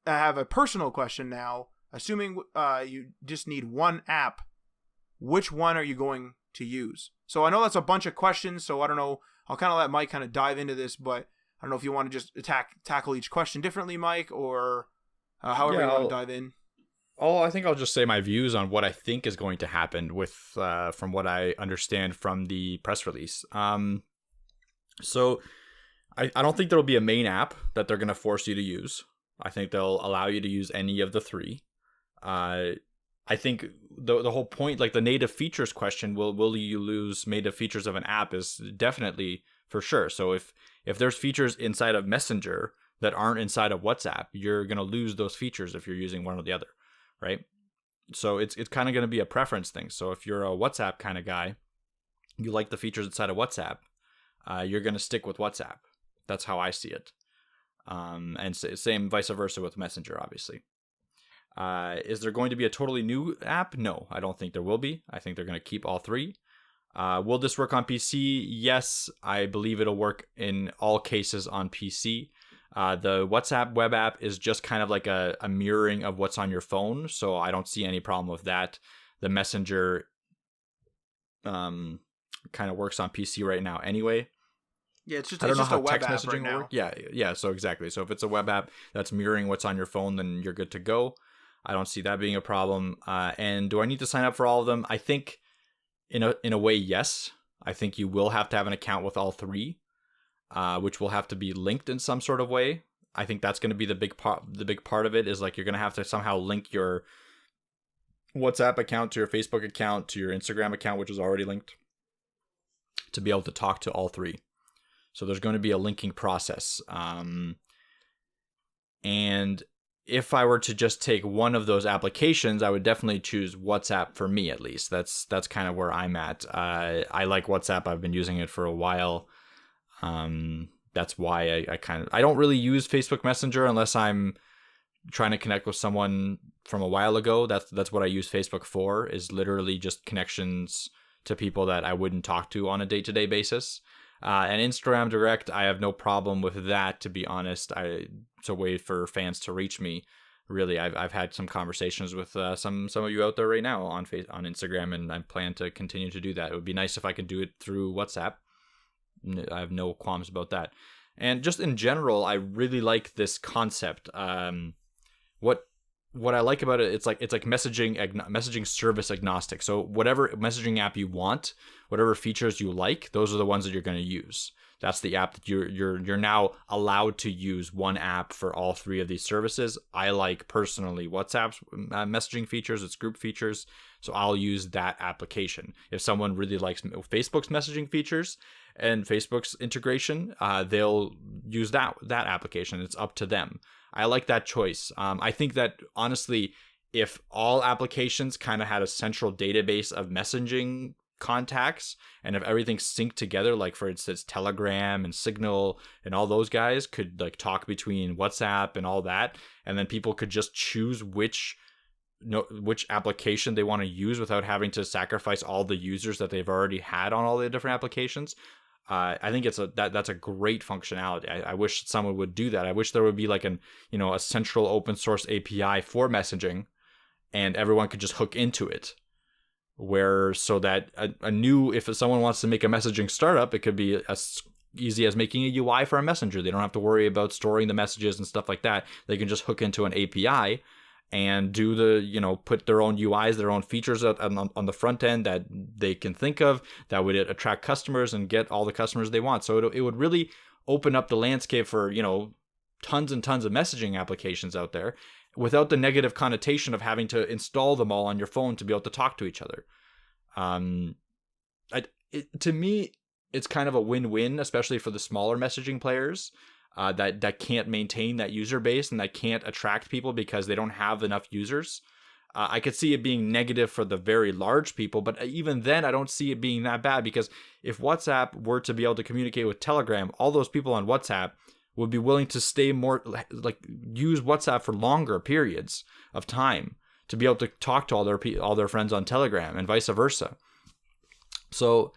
I have a personal question now. Assuming you just need one app, which one are you going to use? So I know that's a bunch of questions, so I don't know. I'll kind of let Mike kind of dive into this, but I don't know if you want to just tackle each question differently, Mike, or however you want to dive in. I think I'll just say my views on what I think is going to happen with, from what I understand from the press release. So I don't think there'll be a main app that they're going to force you to use. I think they'll allow you to use any of the three. I think the whole point, like the native features question, will you lose native features of an app, is definitely for sure. So if there's features inside of Messenger that aren't inside of WhatsApp, you're going to lose those features if you're using one or the other, right? So it's kind of going to be a preference thing. So if you're a WhatsApp kind of guy, you like the features inside of WhatsApp, you're going to stick with WhatsApp. That's how I see it. And same vice versa with Messenger, obviously. Is there going to be a totally new app? No, I don't think there will be. I think they're going to keep all three. Will this work on PC? Yes, I believe it'll work in all cases on PC. The WhatsApp web app is just kind of like a mirroring of what's on your phone, so I don't see any problem with that. The Messenger kind of works on PC right now anyway. Yeah, it's just I don't know just how a web text app messaging right now. works. Yeah. So exactly. So if it's a web app that's mirroring what's on your phone, then you're good to go. I don't see that being a problem. And do I need to sign up for all of them? I think, in a way, yes. I think you will have to have an account with all three, which will have to be linked in some sort of way. I think that's going to be the big part. The big part of it is like you're going to have to somehow link your WhatsApp account to your Facebook account to your Instagram account, which is already linked, to be able to talk to all three. So there's going to be a linking process. And if I were to just take one of those applications, I would definitely choose WhatsApp for me, at least. That's kind of where I'm at. I like WhatsApp. I've been using it for a while. That's why I don't really use Facebook Messenger unless I'm trying to connect with someone from a while ago. That's what I use Facebook for, is literally just connections to people that I wouldn't talk to on a day-to-day basis. And Instagram Direct, I have no problem with that, to be honest. It's a way for fans to reach me. Really, I've had some conversations with some of you out there right now on Instagram, and I plan to continue to do that. It would be nice if I could do it through WhatsApp. I have no qualms about that. And just in general, I really like this concept. What I like about it, it's like messaging service agnostic. So whatever messaging app you want, whatever features you like, those are the ones that you're going to use. That's the app that you're now allowed to use one app for all three of these services. I like personally WhatsApp's messaging features, its group features, so I'll use that application. If someone really likes Facebook's messaging features and Facebook's integration, they'll use that application. It's up to them. I like that choice. I think that, honestly, if all applications kind of had a central database of messaging contacts, and if everything synced together, like for instance Telegram and Signal and all those guys could like talk between WhatsApp and all that, and then people could just choose which application they want to use without having to sacrifice all the users that they've already had on all the different applications. I think that's a great functionality. I wish someone would do that. I wish there would be like a central open source API for messaging, and everyone could just hook into it. So that if someone wants to make a messaging startup, it could be as easy as making a UI for a messenger. They don't have to worry about storing the messages and stuff like that. They can just hook into an API, and do put their own UIs, their own features on the front end that they can think of that would attract customers and get all the customers they want. So it would really open up the landscape for, tons and tons of messaging applications out there without the negative connotation of having to install them all on your phone to be able to talk to each other. To me, it's kind of a win-win, especially for the smaller messaging players that can't maintain that user base and that can't attract people because they don't have enough users. I could see it being negative for the very large people, but even then, I don't see it being that bad, because if WhatsApp were to be able to communicate with Telegram, all those people on WhatsApp would be willing to stay more, use WhatsApp for longer periods of time to be able to talk to all their friends on Telegram, and vice versa. So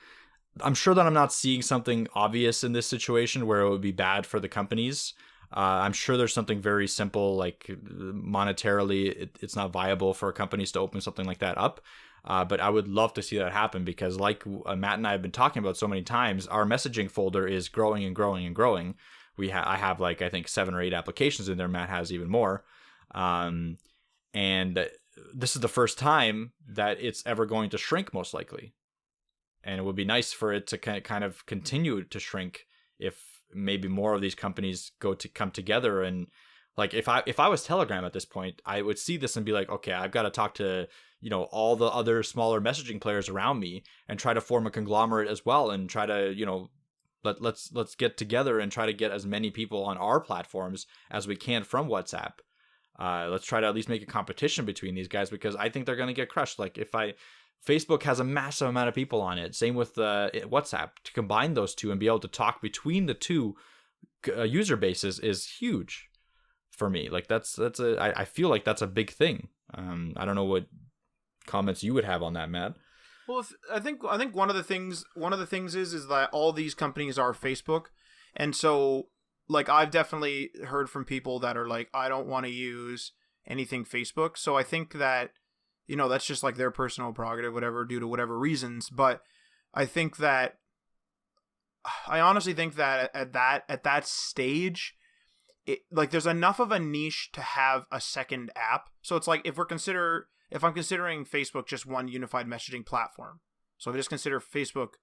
I'm sure that I'm not seeing something obvious in this situation where it would be bad for the companies. I'm sure there's something very simple, like monetarily, it's not viable for companies to open something like that up. But I would love to see that happen, because like Matt and I have been talking about so many times, our messaging folder is growing and growing and growing. I have I think 7 or 8 applications in there. Matt has even more. And this is the first time that it's ever going to shrink, most likely. And it would be nice for it to kind of continue to shrink if maybe more of these companies come together. And like, if I was Telegram at this point, I would see this and be like, okay, I've got to talk to, all the other smaller messaging players around me and try to form a conglomerate as well, and try to, let's get together and try to get as many people on our platforms as we can from WhatsApp. Let's try to at least make a competition between these guys, because I think they're going to get crushed. Like, Facebook has a massive amount of people on it. Same with WhatsApp. To combine those two and be able to talk between the two user bases is huge for me. Like, I feel like that's a big thing. I don't know what comments you would have on that, Matt. Well, I think one of the things is that all these companies are Facebook, and so like I've definitely heard from people that are like, I don't want to use anything Facebook. So I think that, that's just like their personal prerogative, whatever, due to whatever reasons. But I honestly think that at that stage, there's enough of a niche to have a second app. So it's like, if I'm considering Facebook just one unified messaging platform, so if I just consider Facebook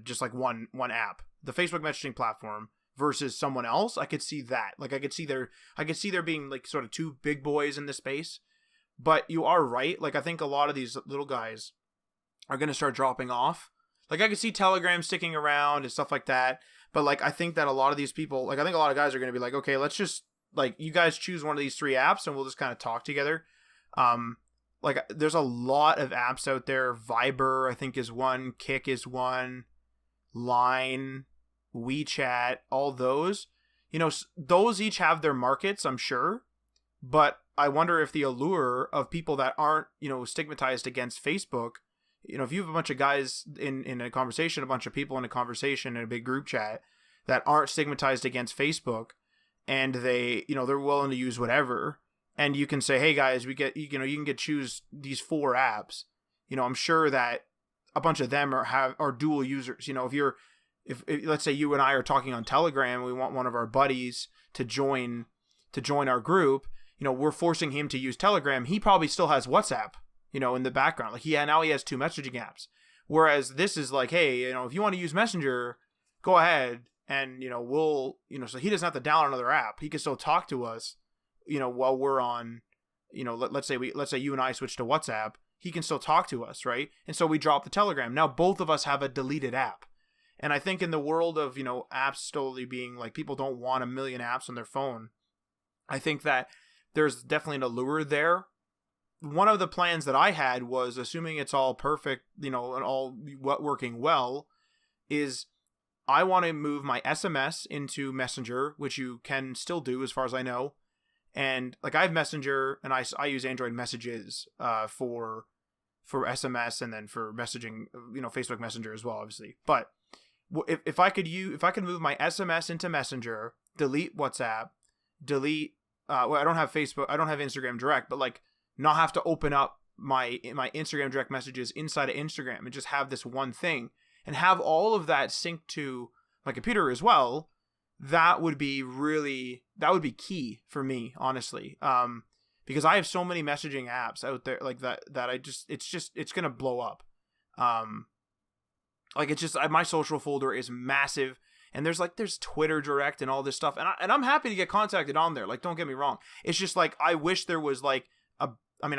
just like one app, the Facebook messaging platform versus someone else, I could see that. Like, I could see there being like sort of two big boys in the space. But you are right. Like, I think a lot of these little guys are going to start dropping off. Like, I could see Telegram sticking around and stuff like that. But like, I think that a lot of these people, I think a lot of guys are going to be like, okay, let's just, you guys choose one of these 3 apps and we'll just kind of talk together. There's a lot of apps out there. Viber, I think, is one. Kik is one. Line, WeChat, all those. Those each have their markets, I'm sure. But I wonder if the allure of people that aren't, stigmatized against Facebook, if you have a bunch of guys in a conversation, a bunch of people in a conversation in a big group chat that aren't stigmatized against Facebook, and they, they're willing to use whatever, and you can say, hey guys, you can choose these 4 apps. I'm sure that a bunch of them are dual users. If let's say you and I are talking on Telegram, we want one of our buddies to join our group. We're forcing him to use Telegram. He probably still has WhatsApp, in the background. Like, now he has 2 messaging apps. Whereas this is like, hey, if you want to use Messenger, go ahead, and we'll, so he doesn't have to download another app. He can still talk to us, while we're on, let's say you and I switch to WhatsApp. He can still talk to us, right? And so we drop the Telegram. Now both of us have a deleted app. And I think in the world of, apps slowly being like, people don't want a million apps on their phone, I think that there's definitely an allure there. One of the plans that I had was, assuming it's all perfect, and all working well, is I want to move my SMS into Messenger, which you can still do as far as I know. And like, I have Messenger, and I use Android Messages for SMS, and then for messaging, Facebook Messenger as well, obviously. But if I could move my SMS into Messenger, delete WhatsApp, delete I don't have Facebook, I don't have Instagram Direct, but like, not have to open up my Instagram Direct messages inside of Instagram, and just have this one thing, and have all of that synced to my computer as well. That would be key for me, honestly. because I have so many messaging apps out there like that it's going to blow up. Like it's just my social folder is massive, and there's Twitter Direct and all this stuff, and I'm happy to get contacted on there. Like, don't get me wrong. It's just like I wish there was like I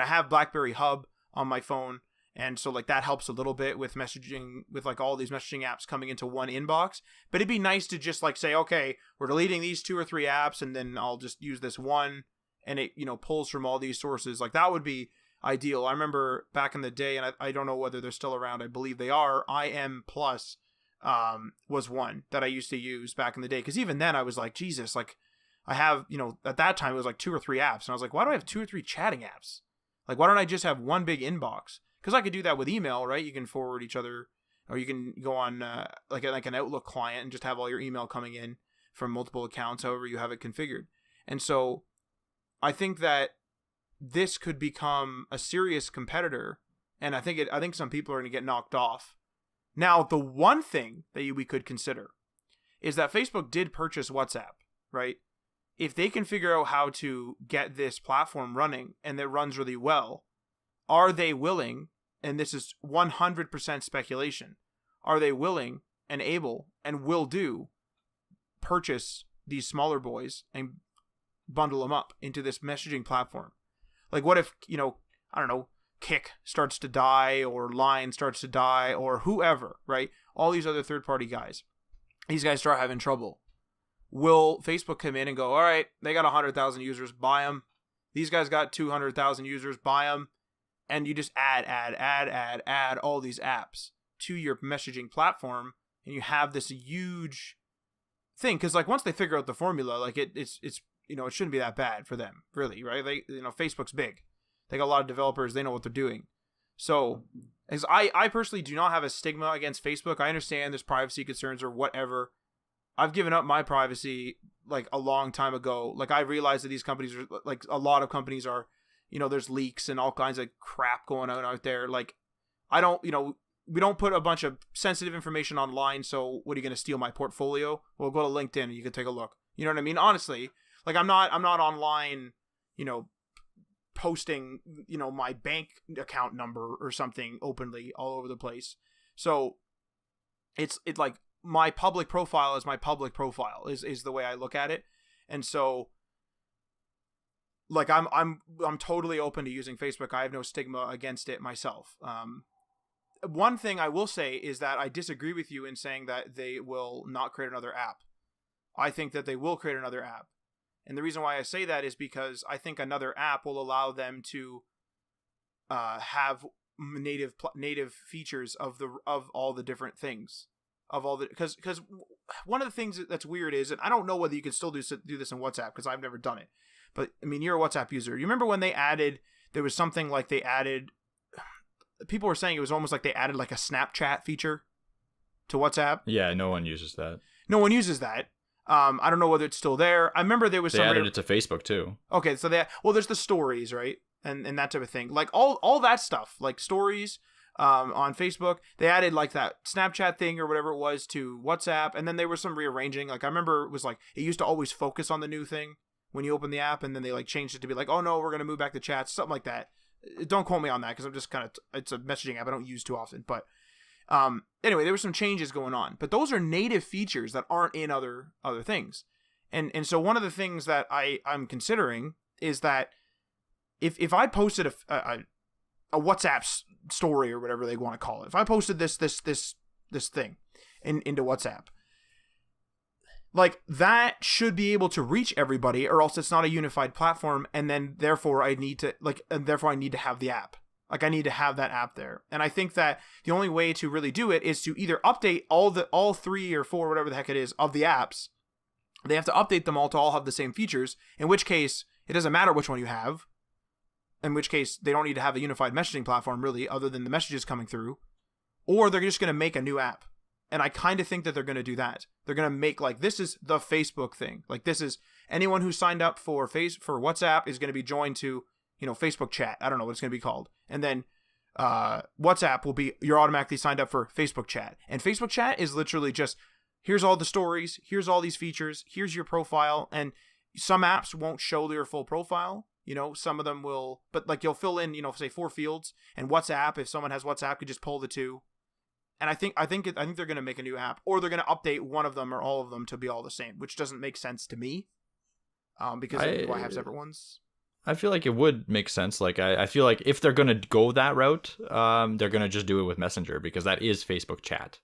have BlackBerry Hub on my phone, and so like that helps a little bit with messaging, with like all these messaging apps coming into one inbox. But it'd be nice to just like say, okay, we're deleting these 2 or 3 apps, and then I'll just use this one, and it pulls from all these sources. Like that would be ideal. I remember back in the day, and I don't know whether they're still around. I believe they are. IM Plus was one that I used to use back in the day, because even then I was like, Jesus, like I have, at that time it was like 2 or 3 apps, and I was like, why do I have 2 or 3 chatting apps? Like, why don't I just have one big inbox? Because I could do that with email, right? You can forward each other, or you can go on like an Outlook client and just have all your email coming in from multiple accounts, however you have it configured. And so I think that this could become a serious competitor, and I think some people are going to get knocked off. Now, the one thing that we could consider is that Facebook did purchase WhatsApp, right? If they can figure out how to get this platform running and it runs really well, are they willing, and this is 100% speculation, are they willing and able and will purchase these smaller boys and bundle them up into this messaging platform? Like, what if, I don't know, Kik starts to die, or Line starts to die, or whoever, right? All these other third-party guys. These guys start having trouble. Will Facebook come in and go, all right, they got 100,000 users, buy them. These guys got 200,000 users, buy them. And you just add all these apps to your messaging platform, and you have this huge thing. Because like once they figure out the formula, like it's it shouldn't be that bad for them, really, right? Facebook's big. They got a lot of developers. They know what they're doing. So, as I personally do not have a stigma against Facebook. I understand there's privacy concerns or whatever. I've given up my privacy like a long time ago. Like I realized that these companies are like a lot of companies are, there's leaks and all kinds of crap going on out there. Like I don't, we don't put a bunch of sensitive information online. So what are you going to steal my portfolio? Well, go to LinkedIn and you can take a look. You know what I mean? Honestly, like I'm not online, posting, my bank account number or something openly all over the place. So it's like my public profile is my public profile is the way I look at it. And so like I'm totally open to using Facebook. I have no stigma against it myself. One thing I will say is that I disagree with you in saying that they will not create another app. I think that they will create another app. And the reason why I say that is because I think another app will allow them to have native features of all the different things, of all the, because one of the things that's weird is, and I don't know whether you can still do this in WhatsApp because I've never done it, but I mean, you're a WhatsApp user. You remember when there was something like people were saying it was almost like they added like a Snapchat feature to WhatsApp. Yeah, no one uses that. No one uses that. I don't know whether it's still there. I remember there was they added it to Facebook too. Okay, so there's the stories, right? And that type of thing. Like all that stuff, like stories on Facebook. They added like that Snapchat thing or whatever it was to WhatsApp, and then there was some rearranging. Like I remember it was like it used to always focus on the new thing when you open the app, and then they like changed it to be like, oh no, we're gonna move back to chats, something like that. Don't quote me on that because I'm just it's a messaging app I don't use too often, but anyway, there were some changes going on, but those are native features that aren't in other things. And so one of the things that I'm considering is that if I posted a WhatsApp story or whatever they want to call it, if I posted this thing into WhatsApp, like that should be able to reach everybody, or else it's not a unified platform. And then therefore I need to have the app. Like I need to have that app there. And I think that the only way to really do it is to either update all 3 or 4, whatever the heck it is, of the apps. They have to update them all to all have the same features, in which case it doesn't matter which one you have. In which case they don't need to have a unified messaging platform really, other than the messages coming through. Or they're just going to make a new app. And I kind of think that they're going to do that. They're going to make like, this is the Facebook thing. Like this is anyone who signed up for WhatsApp is going to be joined to, Facebook chat. I don't know what it's going to be called. And then WhatsApp will be, you're automatically signed up for Facebook chat. And Facebook chat is literally just, here's all the stories, here's all these features, here's your profile. And some apps won't show your full profile. Some of them will, but like you'll fill in, say 4 fields, and WhatsApp, if someone has WhatsApp, could just pull the 2. And I think they're going to make a new app, or they're going to update one of them or all of them to be all the same, which doesn't make sense to me. Because do I have separate ones? I feel like it would make sense. Like I feel like if they're going to go that route, they're going to just do it with Messenger, because that is Facebook chat.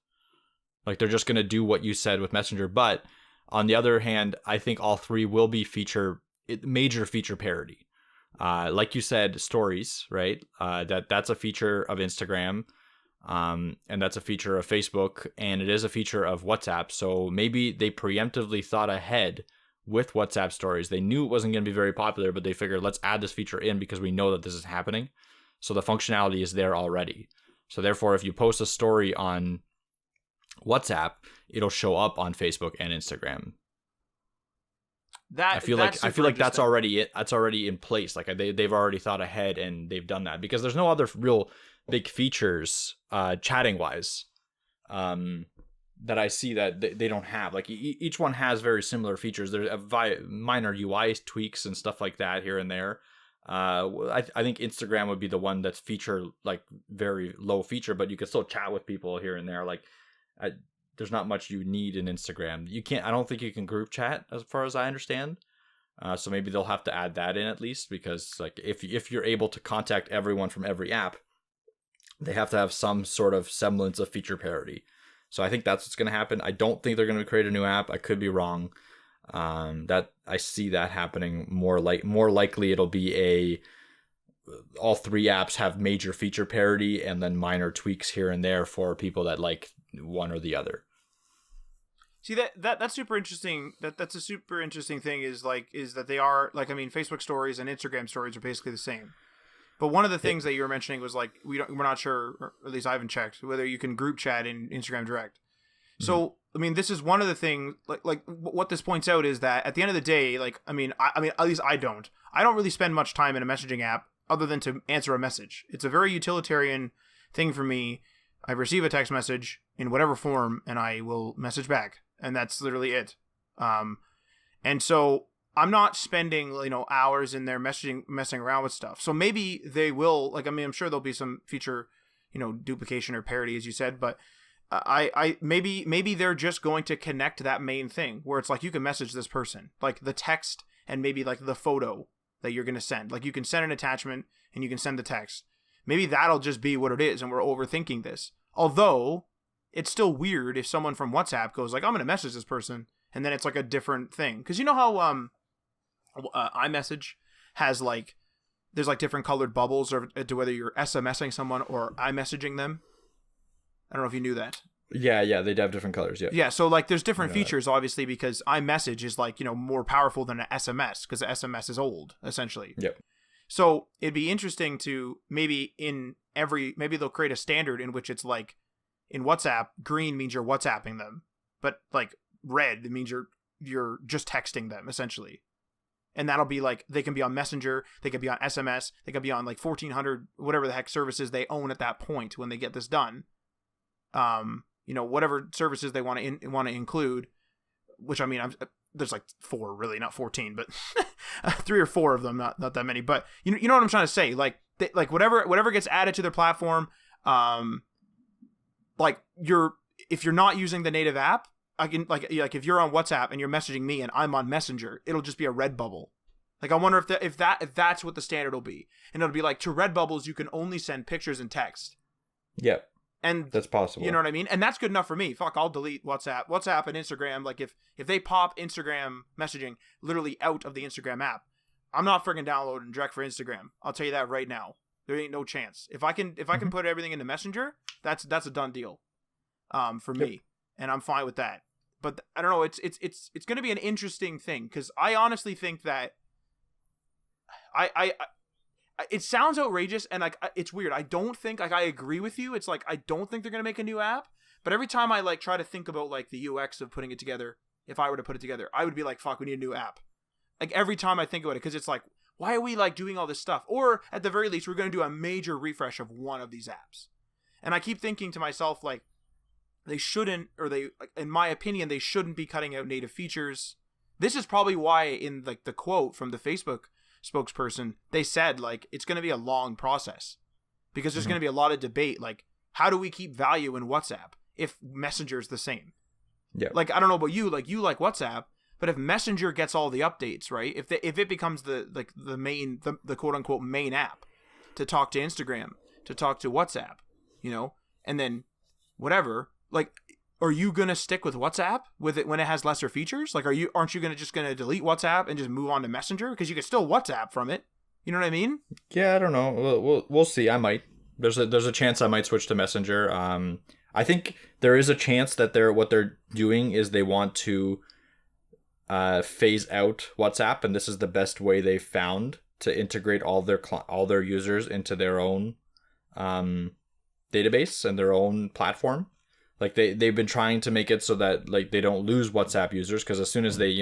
Like they're just going to do what you said with Messenger. But on the other hand, I think all 3 will be major feature parity. Like you said, stories, right? That's a feature of Instagram. And that's a feature of Facebook, and it is a feature of WhatsApp. So maybe they preemptively thought ahead with WhatsApp stories. They knew it wasn't going to be very popular, but they figured, let's add this feature in because we know that this is happening. So the functionality is there already. So therefore, if you post a story on WhatsApp, it'll show up on Facebook and Instagram. I feel like that's already it. That's already in place. Like they've already thought ahead and they've done that, because there's no other real big features chatting wise that I see that they don't have. Like each one has very similar features. There's minor UI tweaks and stuff like that here and there. I think Instagram would be the one that's feature like very low feature, but you can still chat with people here and there. Like there's not much you need in Instagram. I don't think you can group chat as far as I understand. So maybe they'll have to add that in at least, because like if you're able to contact everyone from every app, they have to have some sort of semblance of feature parity. So I think that's what's going to happen. I don't think they're going to create a new app. I could be wrong. That I see that happening more likely it'll be all 3 apps have major feature parity and then minor tweaks here and there for people that like one or the other. See, that's super interesting. That's a super interesting thing is that they are like, I mean, Facebook stories and Instagram stories are basically the same. But one of the things that you were mentioning was like we're not sure, or at least I haven't checked, whether you can group chat in Instagram Direct. Mm-hmm. So I mean, this is one of the things. Like what this points out is that at the end of the day, like I mean, at least I don't really spend much time in a messaging app other than to answer a message. It's a very utilitarian thing for me. I receive a text message in whatever form, and I will message back, and that's literally it. And so I'm not spending, hours in there messing around with stuff. So maybe they will, like, I mean, I'm sure there'll be some feature, duplication or parity, as you said, but maybe they're just going to connect that main thing where it's like, you can message this person, like the text and maybe like the photo that you're going to send. Like you can send an attachment and you can send the text. Maybe that'll just be what it is. And we're overthinking this. Although it's still weird if someone from WhatsApp goes like, I'm going to message this person. And then it's like a different thing. Cause you know how, iMessage has like there's like different colored bubbles or to whether you're SMSing someone or iMessaging them. I don't know if you knew that. Yeah, they have different colors. Yeah. So like there's different features obviously because iMessage is like more powerful than an SMS because the SMS is old essentially. Yep. So it'd be interesting to maybe they'll create a standard in which it's like in WhatsApp green means you're WhatsApping them, but like red means you're just texting them essentially. And that'll be like, they can be on Messenger, they can be on SMS, they can be on like 1400, whatever the heck services they own at that point when they get this done. Whatever services they want to include, which I mean, there's like 4 really, not 14, but 3 or 4 of them, not that many. But you know what I'm trying to say? Like whatever gets added to their platform, if you're not using the native app, I can like if you're on WhatsApp and you're messaging me and I'm on Messenger, it'll just be a red bubble. Like I wonder if that's what the standard will be, and it'll be like to red bubbles you can only send pictures and text. Yeah, and that's possible. You know what I mean? And that's good enough for me. Fuck, I'll delete WhatsApp and Instagram. Like if they pop Instagram messaging literally out of the Instagram app, I'm not freaking downloading direct for Instagram. I'll tell you that right now. There ain't no chance. If I can put everything into Messenger, that's a done deal. For me, and I'm fine with that. But I don't know. It's going to be an interesting thing because I honestly think that it sounds outrageous and like it's weird. I don't think like I agree with you. It's like I don't think they're going to make a new app. But every time I like try to think about like the UX of putting it together, if I were to put it together, I would be like, fuck, we need a new app. Like every time I think about it, because it's like, why are we like doing all this stuff? Or at the very least, we're going to do a major refresh of one of these apps. And I keep thinking to myself like, they shouldn't, or they, in my opinion, they shouldn't be cutting out native features. This is probably why in like the quote from the Facebook spokesperson, they said like it's going to be a long process because there's going to be a lot of debate. Like, how do we keep value in WhatsApp if Messenger's the same? Yeah. Like, I don't know about you, like you like WhatsApp, but if Messenger gets all the updates, right? If it becomes the quote unquote main app to talk to Instagram, to talk to WhatsApp, you know, and then whatever, like, are you gonna stick with WhatsApp with it when it has lesser features? Like, aren't you gonna delete WhatsApp and just move on to Messenger because you can still WhatsApp from it? You know what I mean? Yeah, I don't know. We'll see. I might. There's a chance I might switch to Messenger. I think there is a chance that what they're doing is they want to phase out WhatsApp, and this is the best way they found to integrate all their users into their own database and their own platform. Like they've been trying to make it so that like they don't lose WhatsApp users, because as soon as they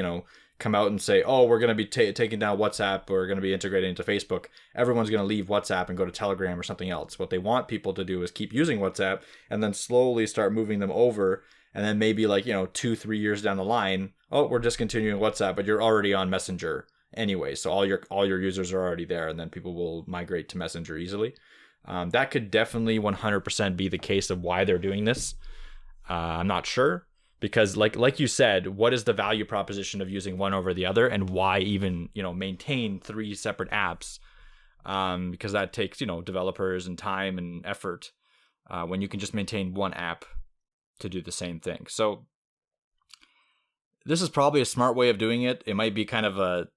come out and say, oh, we're going to be taking down WhatsApp, we're going to be integrating into Facebook, everyone's going to leave WhatsApp and go to Telegram or something else. What they want people to do is keep using WhatsApp and then slowly start moving them over. And then maybe like 2-3 years down the line, oh, we're discontinuing WhatsApp, but you're already on Messenger anyway, so all your users are already there, and then people will migrate to Messenger easily. That could definitely 100% be the case of why they're doing this. I'm not sure, because like you said, what is the value proposition of using one over the other, and why even maintain 3 separate apps? Because that takes developers and time and effort when you can just maintain one app to do the same thing. So this is probably a smart way of doing it. It might be kind of a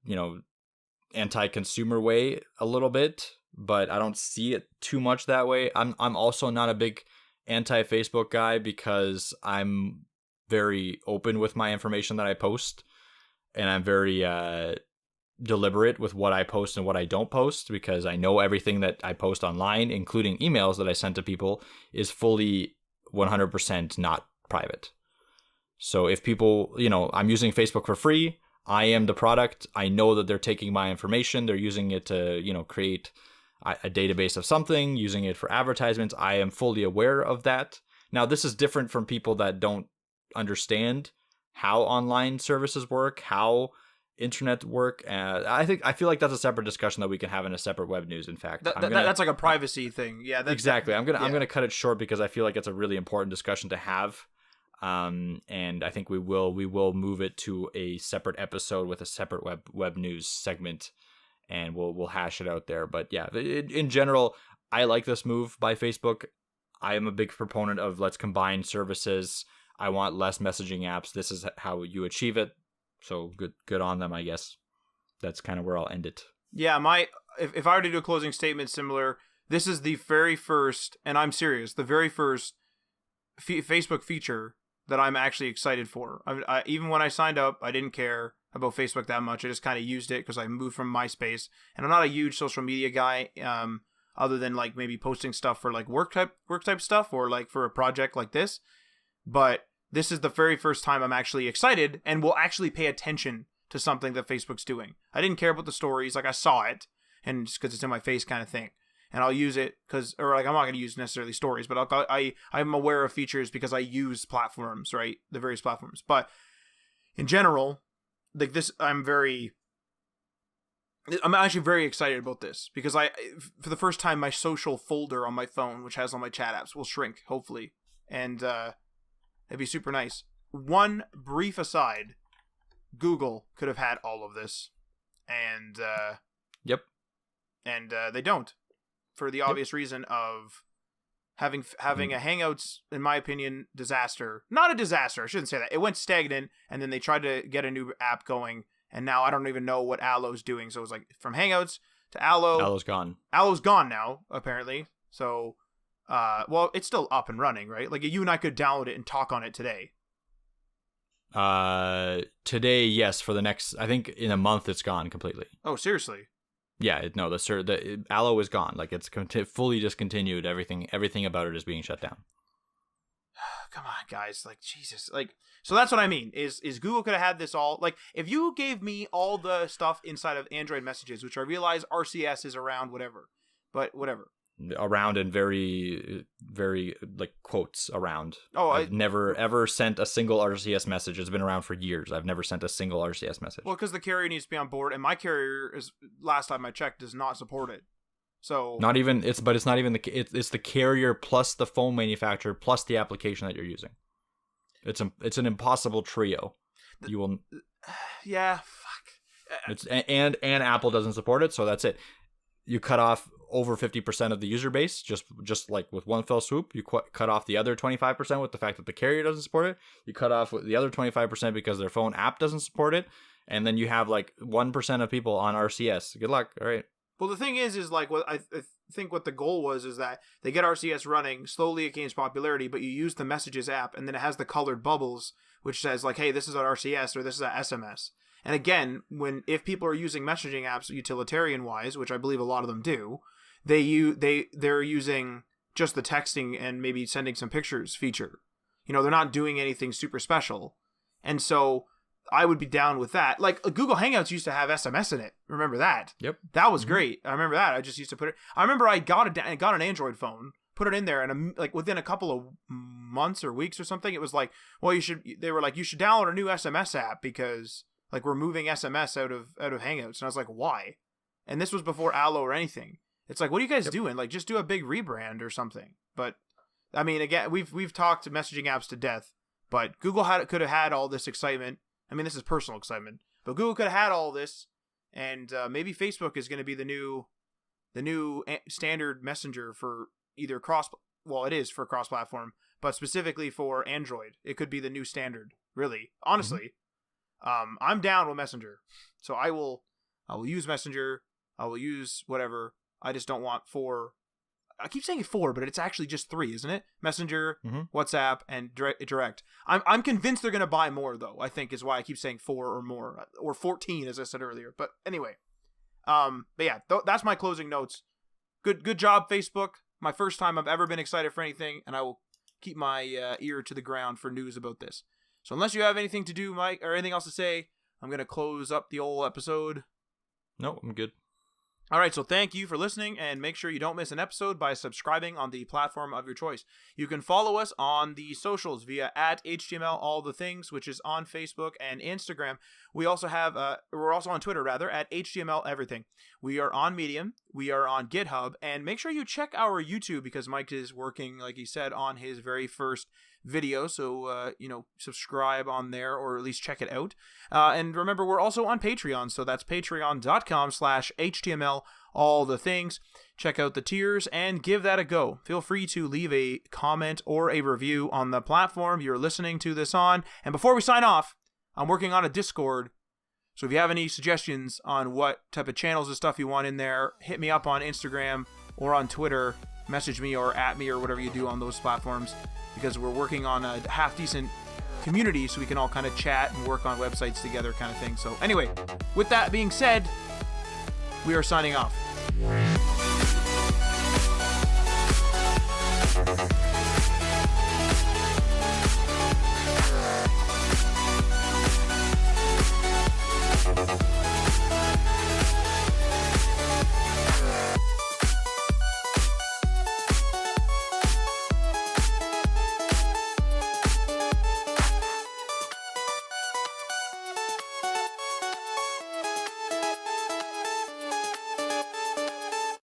anti-consumer way a little bit, but I don't see it too much that way. I'm also not a big anti-Facebook guy, because I'm very open with my information that I post, and I'm very deliberate with what I post and what I don't post, because I know everything that I post online, including emails that I send to people, is fully 100% not private. So if people, I'm using Facebook for free, I am the product, I know that they're taking my information, they're using it to, create a database of something, using it for advertisements. I am fully aware of that. Now, this is different from people that don't understand how online services work, how internet work. I feel like that's a separate discussion that we can have in a separate web news. In fact, that's like a privacy thing. Yeah, exactly. I'm gonna cut it short because I feel like it's a really important discussion to have. And I think we will move it to a separate episode with a separate web news segment, and we'll hash it out there. But yeah, in general, I like this move by Facebook. I am a big proponent of let's combine services. I want less messaging apps. This is how you achieve it. So good on them, I guess. That's kind of where I'll end it. Yeah, if I were to do a closing statement similar, this is the very first, and I'm serious, the very first Facebook feature that I'm actually excited for. Even when I signed up, I didn't care about Facebook that much. I just kind of used it because I moved from MySpace, and I'm not a huge social media guy, other than like maybe posting stuff for like work type stuff, or like for a project like this. But this is the very first time I'm actually excited and will actually pay attention to something that Facebook's doing. I didn't care about the stories, like I saw it, and just because it's in my face kind of thing. And I'll use it I'm not going to use necessarily stories, but I'm aware of features because I use platforms, right? The various platforms. But in general, like this, I'm actually very excited about this, because for the first time, my social folder on my phone, which has all my chat apps, will shrink, hopefully. And it'd be super nice. One brief aside, Google could have had all of this. And yep. And they don't. For the obvious reason of having a Hangouts, in my opinion, disaster. Not a disaster, I shouldn't say that. It went stagnant, and then they tried to get a new app going, and now I don't even know what Allo's doing. So it was like from Hangouts to Allo. Allo's gone. Allo's gone now, apparently. So, well, it's still up and running, right? Like, you and I could download it and talk on it today. Today, yes. For the next, I think in a month, it's gone completely. Oh, seriously? Yeah, no, the Allo is gone. Like, it's fully discontinued. Everything about it is being shut down. Come on, guys. Like, Jesus. Like, so that's what I mean, is Google could have had this all. Like, if you gave me all the stuff inside of Android messages, which I realize RCS is around, whatever. But whatever. around and very, very like quotes around. Oh, I've never ever sent a single RCS message. It's been around for years. I've never sent a single RCS message. Well, because the carrier needs to be on board, and my carrier is, last time I checked, does not support it. So not even it's not even it's the carrier plus the phone manufacturer plus the application that you're using. It's an impossible trio. You will. Yeah, fuck. It's and Apple doesn't support it, so that's it. You cut off over 50% of the user base just like with one fell swoop. You cut off the other 25% with the fact that the carrier doesn't support it. You cut off the other 25% because their phone app doesn't support it, and then you have like 1% of people on RCS. Good luck. All right. Well, the thing is like what I think what the goal was is that they get RCS running slowly. It gains popularity, but you use the Messages app, and then it has the colored bubbles which says like, hey, this is an RCS or this is an SMS. And again, if people are using messaging apps utilitarian wise, which I believe a lot of them do, they're using just the texting and maybe sending some pictures feature. They're not doing anything super special. And so I would be down with that. Like Google Hangouts used to have SMS in it. Remember that? Yep. That was great. I remember that. I just used to put it. I remember I got an Android phone, put it in there, and like within a couple of months or weeks or something, it was like, well, they were like, you should download a new SMS app because like we're moving SMS out of Hangouts. And I was like, why? And this was before Allo or anything. It's like, what are you guys doing? Like, just do a big rebrand or something. But I mean, again, we've talked messaging apps to death, but Google could have had all this excitement. I mean, this is personal excitement, but Google could have had all this, and maybe Facebook is going to be the new standard messenger for either it is for cross-platform, but specifically for Android. It could be the new standard, really. Honestly, I'm down with Messenger, so I will use Messenger. I will use whatever. I just don't want 4. I keep saying 4, but it's actually just 3, isn't it? Messenger, WhatsApp, and Direct. I'm convinced they're going to buy more, though, I think is why I keep saying 4 or more. Or 14, as I said earlier. But anyway. But yeah, that's my closing notes. Good job, Facebook. My first time I've ever been excited for anything, and I will keep my ear to the ground for news about this. So unless you have anything to do, Mike, or anything else to say, I'm going to close up the old episode. No, I'm good. All right, so thank you for listening, and make sure you don't miss an episode by subscribing on the platform of your choice. You can follow us on the socials via @HTMLAllTheThings, which is on Facebook and Instagram. We also have, we're also on Twitter, rather, @HTMLEverything. We are on Medium, we are on GitHub, and make sure you check our YouTube because Mike is working, like he said, on his very first video, so subscribe on there, or at least check it out. And remember, we're also on Patreon, so that's patreon.com/HTMLAllTheThings. Check out the tiers and give that a go. Feel free to leave a comment or a review on the platform you're listening to this on. And before we sign off, I'm working on a Discord, so if you have any suggestions on what type of channels and stuff you want in there, hit me up on Instagram or on Twitter. Message me or at me or whatever you do on those platforms, because we're working on a half-decent community so we can all kind of chat and work on websites together kind of thing. So anyway, with that being said, we are signing off.